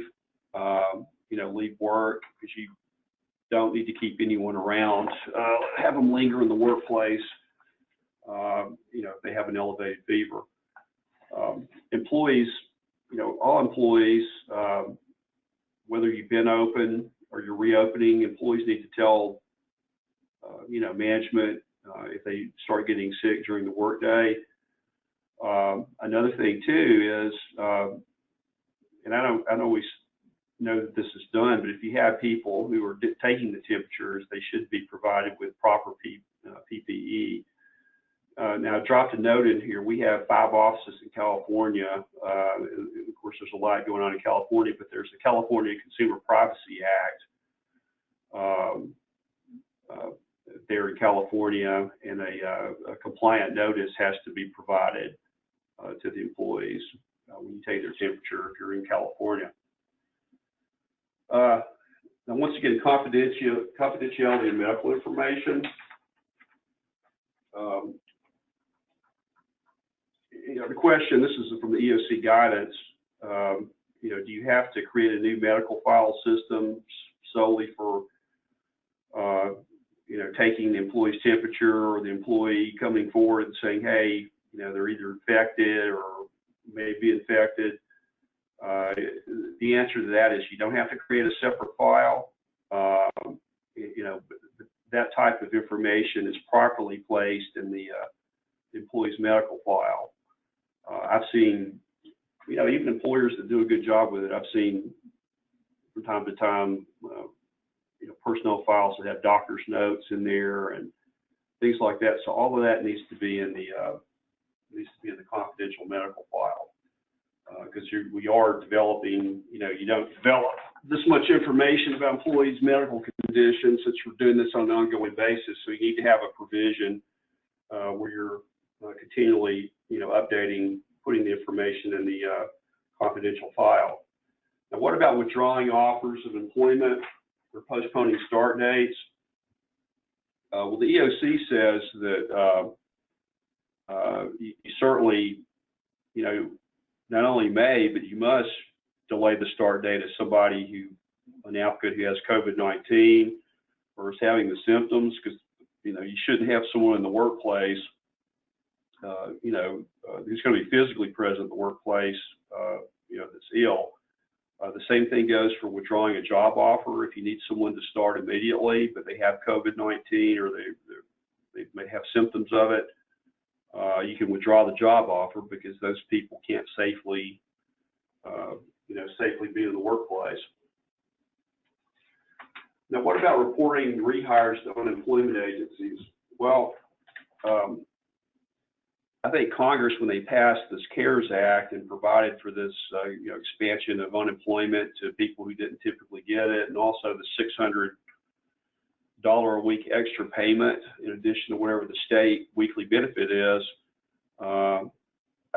S2: leave work, because you don't need to keep anyone around. Have them linger in the workplace, if they have an elevated fever. Employees, all employees, whether you've been open or you're reopening, employees need to tell, management if they start getting sick during the workday. Another thing too is, and I don't always know that this is done, but if you have people who are taking the temperatures, they should be provided with proper PPE. Now, I dropped a note in here. We have 5 offices in California. Of course, there's a lot going on in California, but there's the California Consumer Privacy Act there in California, and a compliant notice has to be provided to the employees when you take their temperature if you're in California. Now, once again, confidentiality of medical information. The question, this is from the EOC guidance, do you have to create a new medical file system solely for, taking the employee's temperature, or the employee coming forward and saying, hey, they're either infected or may be infected. The answer to that is you don't have to create a separate file. That type of information is properly placed in the employee's medical file. I've seen, even employers that do a good job with it, I've seen from time to time, personnel files that have doctor's notes in there and things like that. So all of that needs to be in the confidential medical file, because we are developing. You don't develop this much information about employees' medical conditions since we're doing this on an ongoing basis. So you need to have a provision where you're continually, updating, putting the information in the confidential file. Now, what about withdrawing offers of employment or postponing start dates? Well, the EOC says that you certainly, not only may, but you must delay the start date of somebody an applicant who has COVID-19 or is having the symptoms, because, you shouldn't have someone in the workplace, who's going to be physically present in the workplace, that's ill. The same thing goes for withdrawing a job offer. If you need someone to start immediately, but they have COVID-19 or they may have symptoms of it, you can withdraw the job offer because those people can't safely be in the workplace. Now, what about reporting rehires to unemployment agencies? Well, I think Congress, when they passed this CARES Act and provided for this expansion of unemployment to people who didn't typically get it, and also the $600 a week extra payment in addition to whatever the state weekly benefit is, I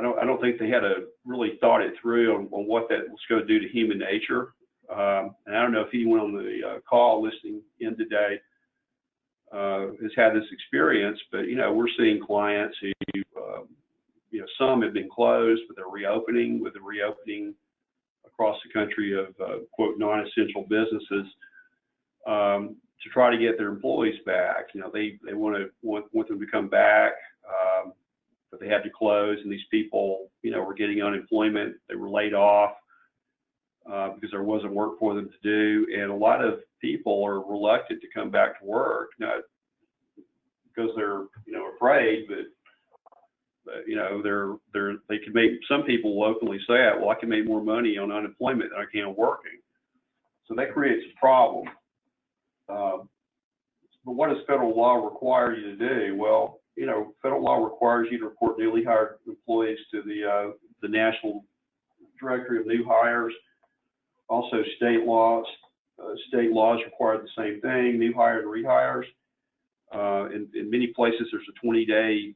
S2: don't think they had really thought it through on what that was going to do to human nature. And I don't know if anyone on the call listening in today has had this experience, but we're seeing clients who, some have been closed, but they're reopening. With the reopening across the country of quote non-essential businesses, to try to get their employees back. They want them to come back, but they had to close, and these people, were getting unemployment. They were laid off because there wasn't work for them to do, and a lot of people are reluctant to come back to work, not because they're afraid, but they can make, some people locally say, well, I can make more money on unemployment than I can working. So that creates a problem. But what does federal law require you to do? Well, federal law requires you to report newly hired employees to the National Directory of New Hires. Also, state laws require the same thing, new hires and rehires. In many places, there's a 20 days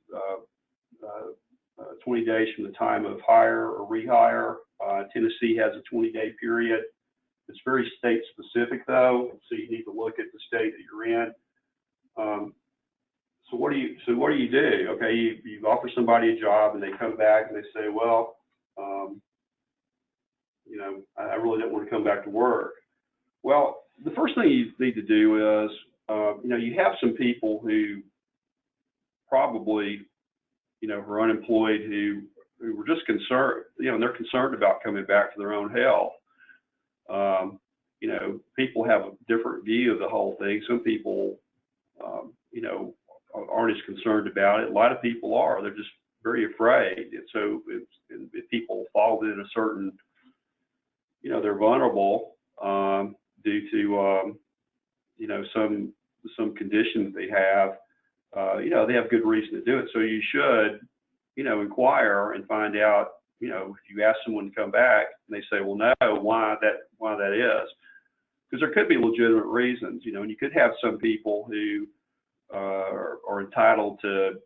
S2: from the time of hire or rehire. Tennessee has a 20-day period. It's very state specific though, so you need to look at the state that you're in. So what do you do? Okay, you offer somebody a job and they come back and they say, well, I really don't want to come back to work. Well, the first thing you need to do is, you have some people who probably, who are unemployed, who were just concerned, and they're concerned about coming back to their own health. People have a different view of the whole thing. Some people, aren't as concerned about it. A lot of people are. They're just very afraid. And so if people fall within a certain, they're vulnerable due to, some condition that they have, they have good reason to do it. So you should, inquire and find out, if you ask someone to come back and they say, well, no, why that is. Because there could be legitimate reasons, and you could have some people who are entitled to,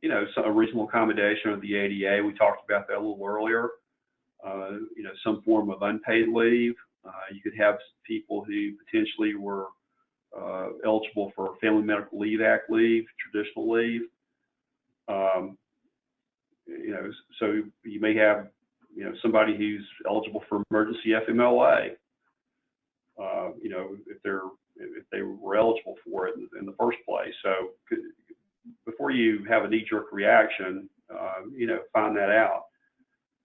S2: a reasonable accommodation of the ADA. We talked about that a little earlier. Some form of unpaid leave. You could have people who potentially were eligible for Family Medical Leave Act leave, traditional leave. So you may have, somebody who's eligible for emergency FMLA. If they were eligible for it in the first place. So before you have a knee-jerk reaction, find that out.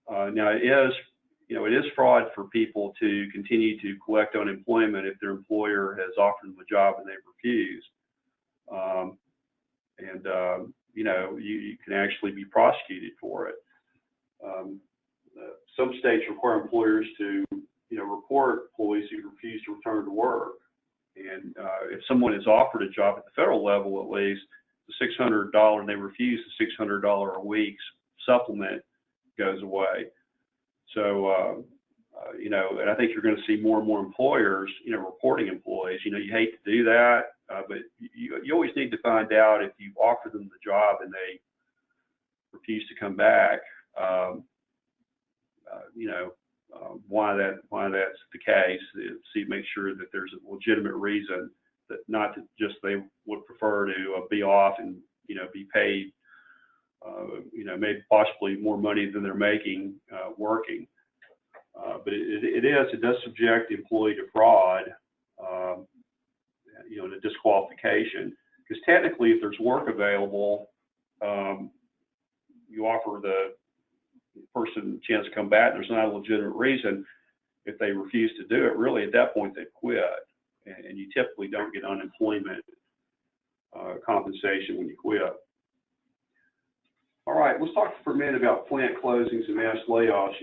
S2: Now it is fraud for people to continue to collect unemployment if their employer has offered them a job and they've refused. You can actually be prosecuted for it. Some states require employers to, report employees who refuse to return to work. And if someone is offered a job at the federal level, at least, the $600 and they refuse, the $600 a week supplement goes away. So, and I think you're going to see more and more employers, reporting employees. You hate to do that, but you always need to find out if you've offered them the job and they refuse to come back. Why that's the case. See, make sure that there's a legitimate reason, that not to just they would prefer to be off and be paid, maybe possibly more money than they're making working. But it does subject the employee to fraud, and a disqualification. Because technically, if there's work available, you offer the person a chance to come back. There's not a legitimate reason. If they refuse to do it, really at that point they quit, and you typically don't get unemployment compensation when you quit. All right, let's talk for a minute about plant closings and mass layoffs.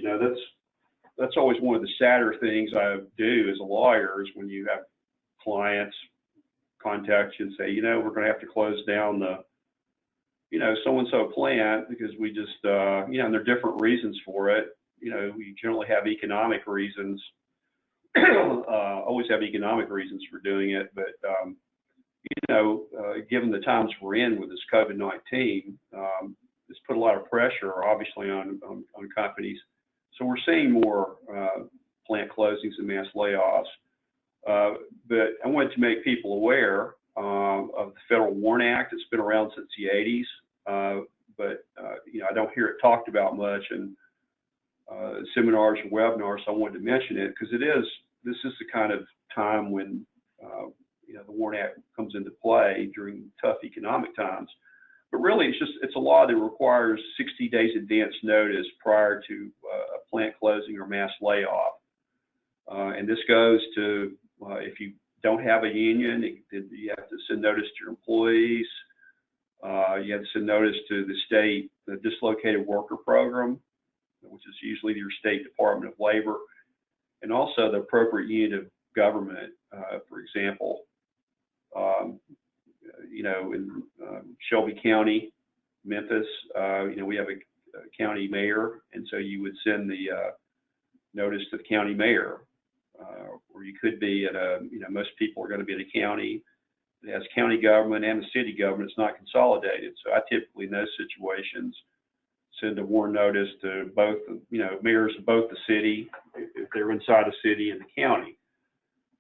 S2: That's always one of the sadder things I do as a lawyer, is when you have clients contact you and say, we're going to have to close down the so-and-so plant because we just, and there are different reasons for it. We generally have economic reasons, always have economic reasons for doing it. But, given the times we're in with this COVID-19, it's put a lot of pressure, obviously, on companies. So we're seeing more plant closings and mass layoffs. But I wanted to make people aware of the Federal WARN Act. It's been around since the 80s, but I don't hear it talked about much in seminars and webinars. So I wanted to mention it because this is the kind of time when the WARN Act comes into play during tough economic times. But really, it's a law that requires 60 days advance notice prior to a plant closing or mass layoff. And this goes to if you don't have a union, you have to send notice to your employees. You have to send notice to the state, the dislocated worker program, which is usually your state Department of Labor, and also the appropriate unit of government. For example, in Shelby County, Memphis, we have a county mayor, and so you would send the notice to the county mayor. Or you could be at most people are going to be at a county that has county government and the city government. It's not consolidated. So I typically, in those situations, send a WARN notice to both, mayors of both the city, if they're inside the city, and the county.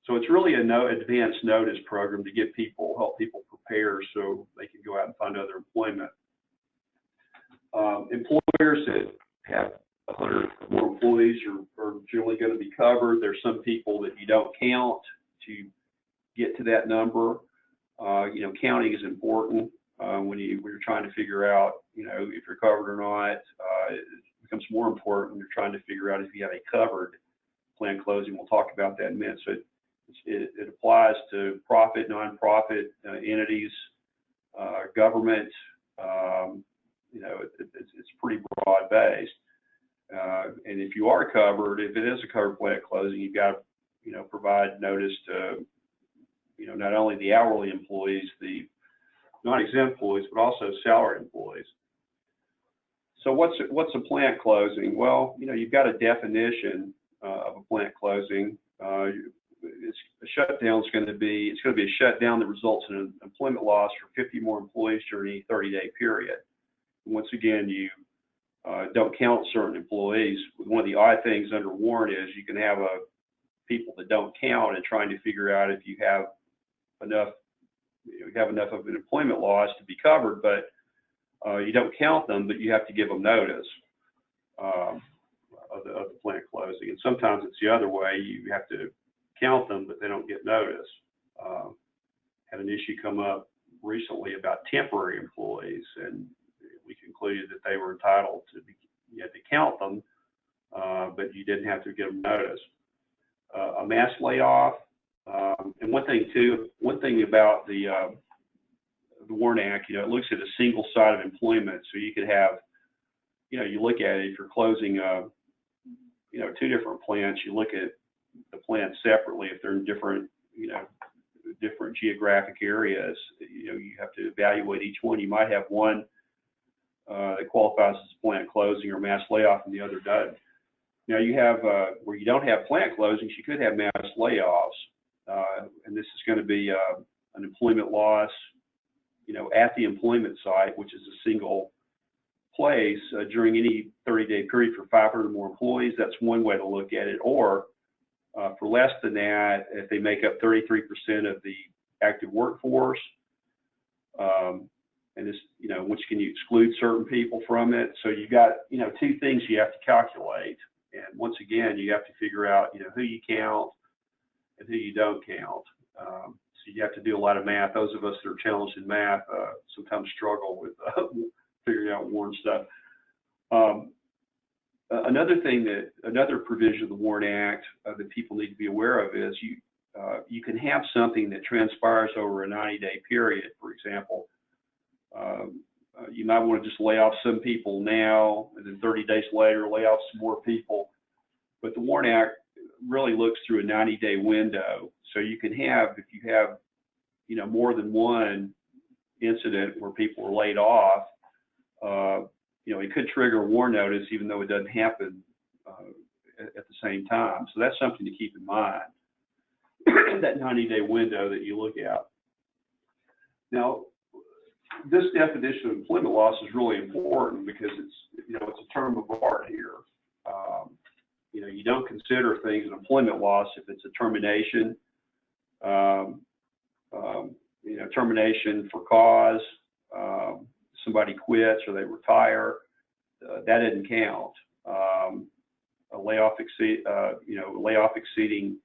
S2: So it's really an advance notice program to help people prepare so they can go out and find other employment. Employers that have 100 or more employees are generally going to be covered. There's some people that you don't count to get to that number. Counting is important when you're trying to figure out, if you're covered or not. It becomes more important when you're trying to figure out if you have a covered plant closing. We'll talk about that in a minute. So it applies to profit, nonprofit entities, government. It's pretty broad based. And if you are covered, if it is a covered plant closing, you've got to, provide notice to, not only the hourly employees, the non-exempt employees, but also salaried employees. So what's a plant closing? Well, you've got a definition of a plant closing. A shutdown is going to be a shutdown that results in an employment loss for 50 more employees during a 30-day period. And once again, you don't count certain employees. One of the odd things under WARN is you can have people that don't count and trying to figure out if you have enough of an employment loss to be covered, but you don't count them, but you have to give them notice of the plant closing. And sometimes it's the other way. You have to count them, but they don't get notice. Had an issue come up recently about temporary employees, and we concluded that they were entitled to you had to count them, but you didn't have to give them notice. A mass layoff, and one thing about the WARN Act, it looks at a single site of employment, so you could have, you look at it if you're closing, two different plants, you look at the plants separately if they're in different, different geographic areas. You have to evaluate each one. You might have one that qualifies as plant closing or mass layoff, and the other doesn't. Now you have where you don't have plant closings, you could have mass layoffs, and this is going to be an employment loss, at the employment site, which is a single place during any 30-day period for 500 or more employees. That's one way to look at it. Or for less than that, if they make up 33% of the active workforce, and this, which can you exclude certain people from it? So you've got, two things you have to calculate. And once again, you have to figure out, who you count and who you don't count. So you have to do a lot of math. Those of us that are challenged in math sometimes struggle with figuring out WARN stuff. Another provision of the WARN Act that people need to be aware of is you can have something that transpires over a 90-day period. For example, you might want to just lay off some people now, and then 30 days later lay off some more people. But the WARN Act really looks through a 90-day window. So you can have, if you have, more than one incident where people are laid off, it could trigger a WARN notice even though it doesn't happen at the same time. So that's something to keep in mind, that 90-day window that you look at. Now, this definition of employment loss is really important because it's a term of art here. You don't consider things an employment loss if it's a termination, termination for cause, somebody quits or they retire, that didn't count. A layoff exceeding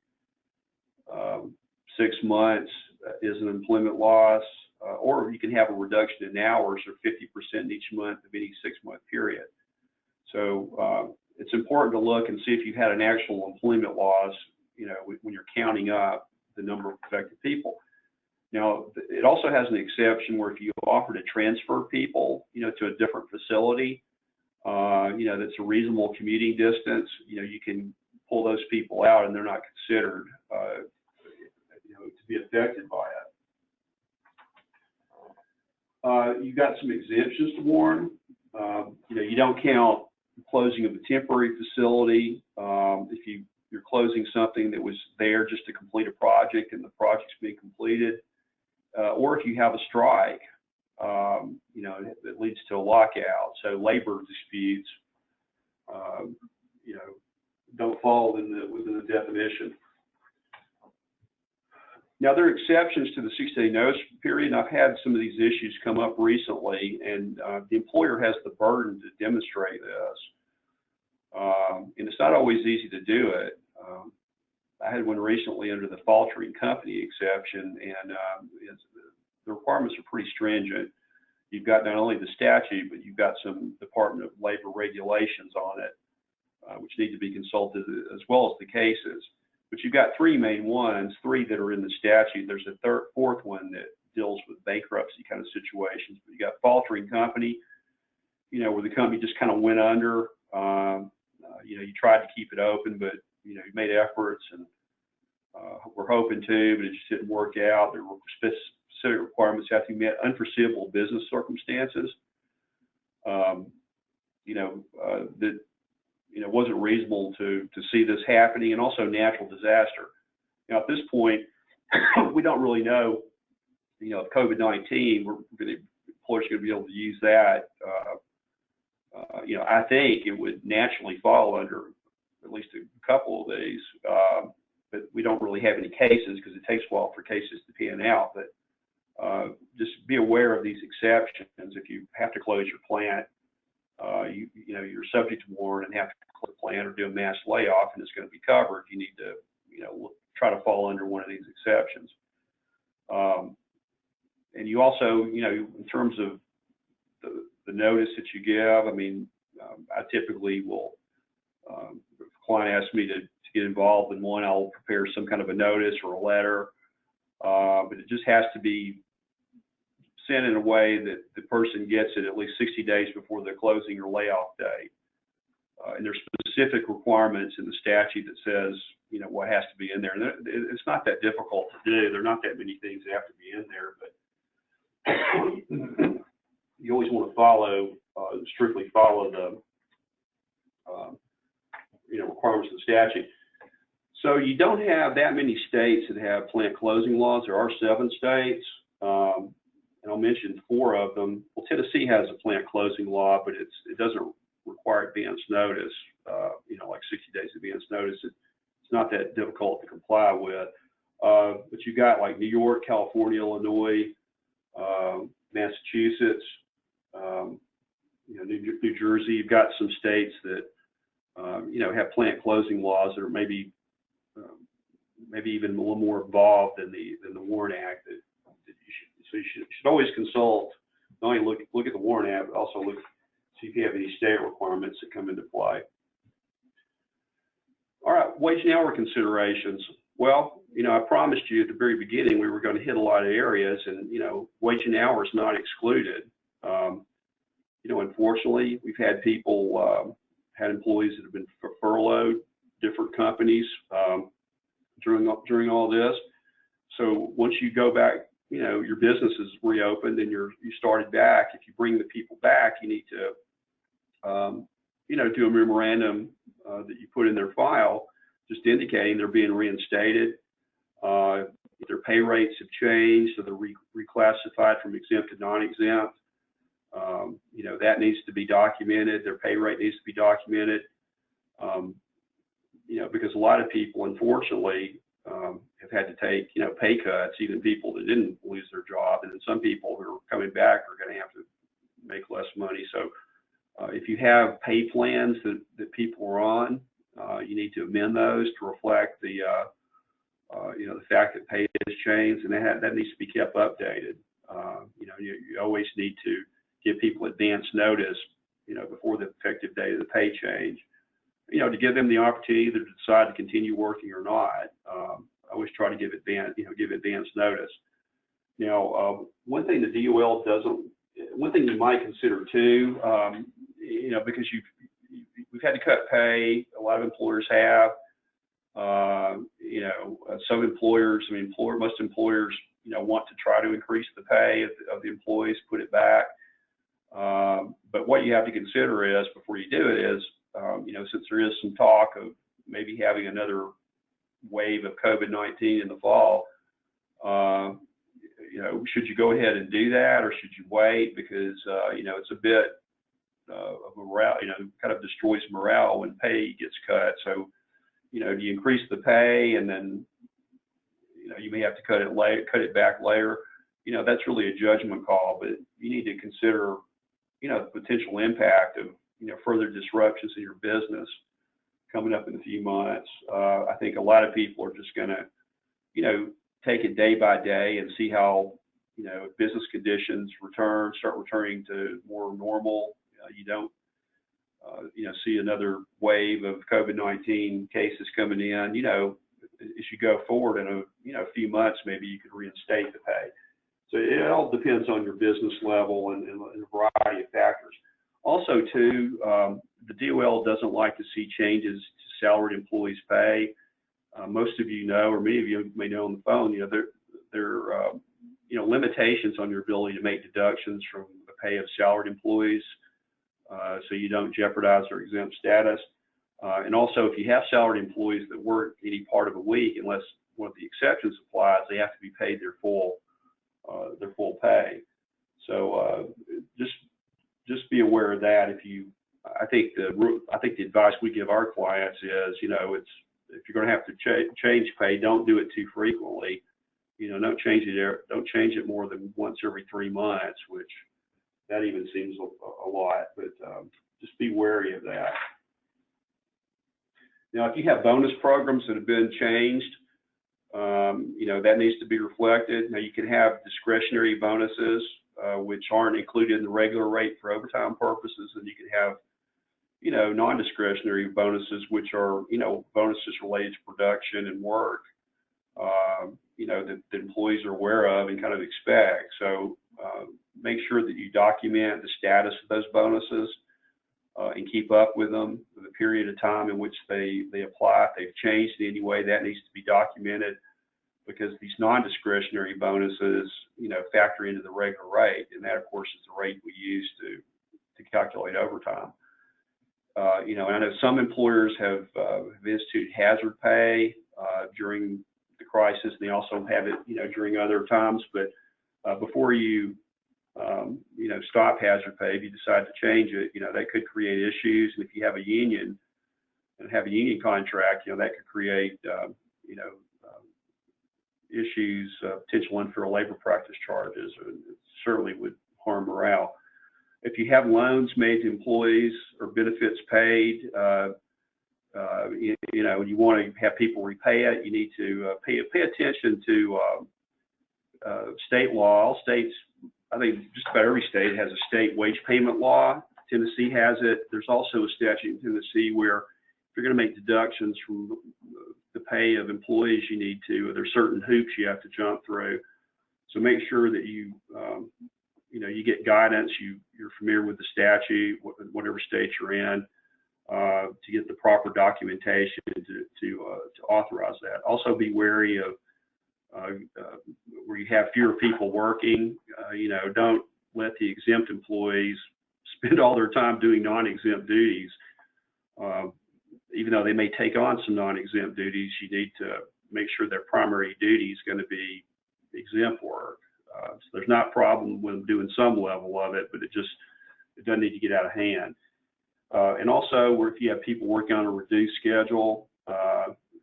S2: 6 months is an employment loss, or you can have a reduction in hours or 50% each month of any 6-month period. So it's important to look and see if you've had an actual employment loss, when you're counting up the number of affected people. Now, it also has an exception where if you offer to transfer people, to a different facility, that's a reasonable commuting distance, you can pull those people out and they're not considered, to be affected by it. You've got some exemptions to WARN. You don't count closing of a temporary facility if you're closing something that was there just to complete a project and the project's being completed, or if you have a strike, that leads to a lockout. So labor disputes, don't fall within the definition. Now, there are exceptions to the 60-day notice period, and I've had some of these issues come up recently, and the employer has the burden to demonstrate this. And it's not always easy to do it. I had one recently under the faltering company exception, and the requirements are pretty stringent. You've got not only the statute, but you've got some Department of Labor regulations on it, which need to be consulted, as well as the cases. But you've got three main ones, three that are in the statute. There's a fourth one that deals with bankruptcy kind of situations. But you got faltering company, where the company just kind of went under. You tried to keep it open, but you made efforts and we're hoping to, but it just didn't work out. There were specific requirements that have to be met, unforeseeable business circumstances. That wasn't reasonable to see this happening, and also natural disaster. Now, at this point, we don't really know, if COVID-19, employers are going to be able to use that. I think it would naturally fall under at least a couple of these, but we don't really have any cases because it takes a while for cases to pan out. But just be aware of these exceptions. If you have to close your plant, you're subject to WARN and have to close the plant or do a mass layoff, and it's going to be covered. You need to, try to fall under one of these exceptions. And you also, in terms of the notice that you give. I mean, I typically will, if a client asks me to get involved in one, I'll prepare some kind of a notice or a letter, but it just has to be sent in a way that the person gets it at least 60 days before the closing or layoff date. And there's specific requirements in the statute that says, you know, what has to be in there. And it's not that difficult to do. There are not that many things that have to be in there, but you always want to follow, strictly follow the, you know, requirements of the statute. So you don't have that many states that have plant closing laws. There are 7 states, and I'll mention 4 of them. Well, Tennessee has a plant closing law, but it doesn't require advance notice, you know, like 60 days advance notice. It's not that difficult to comply with. But you got like New York, California, Illinois, Massachusetts, you know, New Jersey. You've got some states that, you know, have plant closing laws that are maybe even a little more involved than the WARN Act. So you should always consult, not only look at the WARN Act, but also see if you have any state requirements that come into play. All right, wage and hour considerations. Well, you know, I promised you at the very beginning we were going to hit a lot of areas, and, you know, wage and hour is not excluded. You know, unfortunately, we've had people, had employees that have been furloughed, different companies during all this. So once you go back, you know, your business is reopened and you started back. If you bring the people back, you need to, you know, do a memorandum that you put in their file, just indicating they're being reinstated. If their pay rates have changed, so they're reclassified from exempt to non-exempt. You know, that needs to be documented. Their pay rate needs to be documented. You know, because a lot of people, unfortunately, have had to take, you know, pay cuts, even people that didn't lose their job. And then some people who are coming back are going to have to make less money. So if you have pay plans that people are on, you need to amend those to reflect the, you know, the fact that pay has changed, and that needs to be kept updated. You know, you always need to give people advance notice, you know, before the effective date of the pay change, you know, to give them the opportunity to decide to continue working or not. I always try to give advance notice. Now, one thing the DOL doesn't, one thing you might consider too, you know, because we've had to cut pay, a lot of employers have, you know, some employers, I mean, most employers, you know, want to try to increase the pay of the employees, put it back. But what you have to consider is, before you do it is, you know, since there is some talk of maybe having another wave of COVID-19 in the fall, you know, should you go ahead and do that, or should you wait? Because, you know, it's a bit of morale, you know, kind of destroys morale when pay gets cut. So, you know, do you increase the pay and then, you know, you may have to cut it back later? You know, that's really a judgment call, but you need to consider, you know, the potential impact of, you know, further disruptions in your business coming up in a few months. I think a lot of people are just going to, you know, take it day by day and see how, you know, if business conditions start returning to more normal. You don't, you know, see another wave of COVID-19 cases coming in. You know, as you go forward in a few months, maybe you could reinstate the pay. So it all depends on your business level and a variety of factors. Also, too, the DOL doesn't like to see changes to salaried employees' pay. Most of you know, or many of you may know on the phone, you know, there are you know, limitations on your ability to make deductions from the pay of salaried employees, so you don't jeopardize their exempt status. And also, if you have salaried employees that work any part of a week, unless one of the exceptions applies, they have to be paid their full pay. So just be aware of that. I think the advice we give our clients is, you know, if you're going to have to change pay, don't do it too frequently. You know, don't change it more than once every 3 months, which that even seems a lot. But just be wary of that. Now, if you have bonus programs that have been changed, you know, that needs to be reflected. Now, you can have discretionary bonuses. which aren't included in the regular rate for overtime purposes, and you can have, non-discretionary bonuses, which are, bonuses related to production and work, that the employees are aware of and kind of expect. So make sure that you document the status of those bonuses and keep up with them for the period of time in which they apply. If they've changed in any way, that needs to be documented, because these non-discretionary bonuses, factor into the regular rate, and that, of course, is the rate we use to calculate overtime. And I know some employers have instituted hazard pay during the crisis, and they also have it, during other times. But before you, stop hazard pay, if you decide to change it, that could create issues. And if you have a union and have a union contract, that could create, issues, potential unfair labor practice charges, and it certainly would harm morale. If you have loans made to employees or benefits paid, and you want to have people repay it, you need to pay attention to state law. All states, I think just about every state has a state wage payment law. Tennessee has it. There's also a statute in Tennessee where if you're going to make deductions from the pay of employees, there's certain hoops you have to jump through. So make sure that you get guidance, you're familiar with the statute, whatever state you're in, to get the proper documentation to authorize that. Also be wary of where you have fewer people working. Don't let the exempt employees spend all their time doing non-exempt duties. Even though they may take on some non-exempt duties, you need to make sure their primary duty is going to be exempt work. So there's not a problem with doing some level of it, but it doesn't need to get out of hand. And also, if you have people working on a reduced schedule,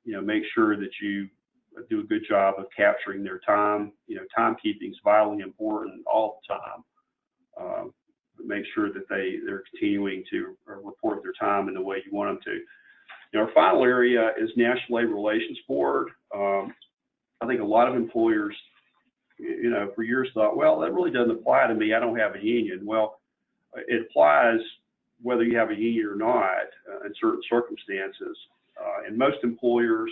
S2: make sure that you do a good job of capturing their time. Timekeeping is vitally important all the time. But make sure that they're continuing to report their time in the way you want them to. Our final area is National Labor Relations Board. I think a lot of employers, for years thought, well, that really doesn't apply to me. I don't have a union. Well, it applies whether you have a union or not in certain circumstances. And most employers,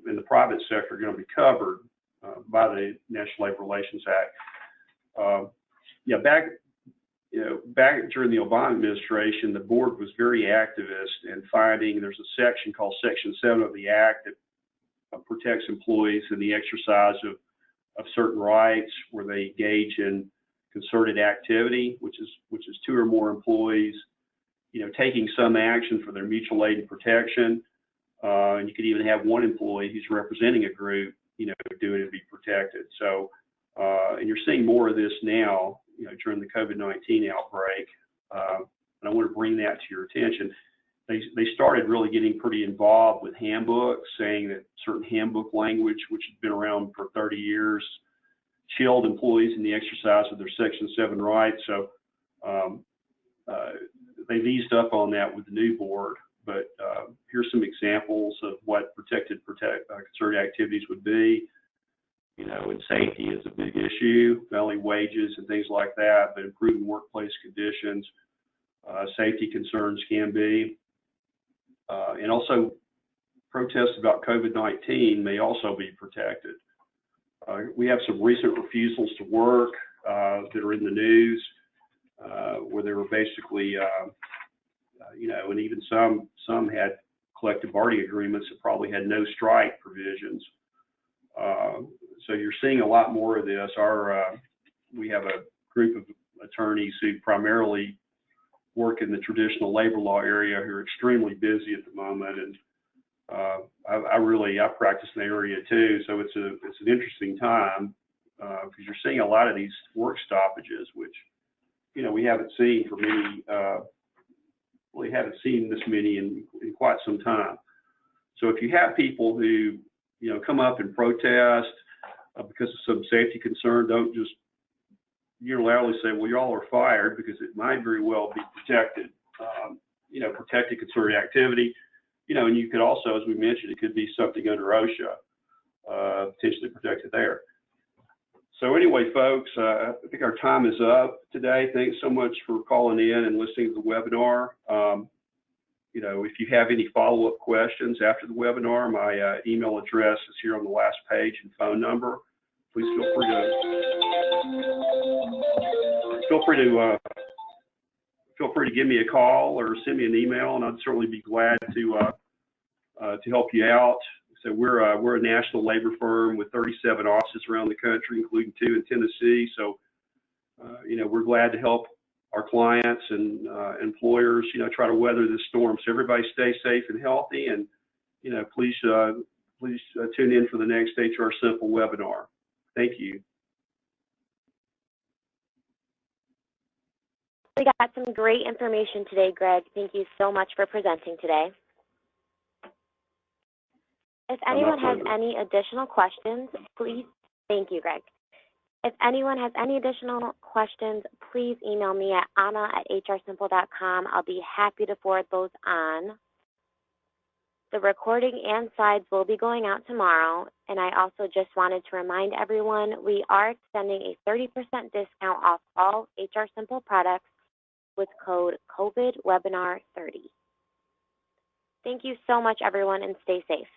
S2: in the private sector are going to be covered by the National Labor Relations Act. Back during the Obama administration, the board was very activist in finding there's a section called Section 7 of the Act that protects employees in the exercise of certain rights where they engage in concerted activity, which is two or more employees, taking some action for their mutual aid and protection. And you could even have one employee who's representing a group, doing it to be protected. So, and you're seeing more of this now, during the COVID-19 outbreak. And I want to bring that to your attention. They started really getting pretty involved with handbooks, saying that certain handbook language, which had been around for 30 years, chilled employees in the exercise of their Section 7 rights. So they've eased up on that with the new board. But here's some examples of what concerted activities would be. And safety is a big issue, not only wages and things like that, but improving workplace conditions. Safety concerns can be. And also protests about COVID-19 may also be protected. We have some recent refusals to work that are in the news, where they were basically, and even some had collective bargaining agreements that probably had no strike provisions. So you're seeing a lot more of this. We have a group of attorneys who primarily work in the traditional labor law area who are extremely busy at the moment, and I practice in the area too. So it's an interesting time because you're seeing a lot of these work stoppages, which we haven't seen for many. We haven't seen this many in quite some time. So if you have people who come up and protest because of some safety concern, don't just unilaterally say, well, y'all are fired, because it might very well be protected, protected concerted activity. And you could also, as we mentioned, it could be something under OSHA, potentially protected there. So anyway, folks, I think our time is up today. Thanks so much for calling in and listening to the webinar. If you have any follow-up questions after the webinar, my email address is here on the last page and phone number. Please feel free to give me a call or send me an email, and I'd certainly be glad to help you out. So we're a national labor firm with 37 offices around the country, including 2 in Tennessee. So we're glad to help our clients and employers, try to weather this storm. So everybody stay safe and healthy, and please tune in for the next HRSimple webinar. Thank you.
S1: We got some great information today, Greg. Thank you so much for presenting today. If anyone has any additional questions, please, thank you, Greg. If anyone has any additional questions, please email me at anna@hrsimple.com. I'll be happy to forward those on. The recording and slides will be going out tomorrow, and I also just wanted to remind everyone we are extending a 30% discount off all HRSimple products with code COVIDWebinar30. Thank you so much, everyone, and stay safe.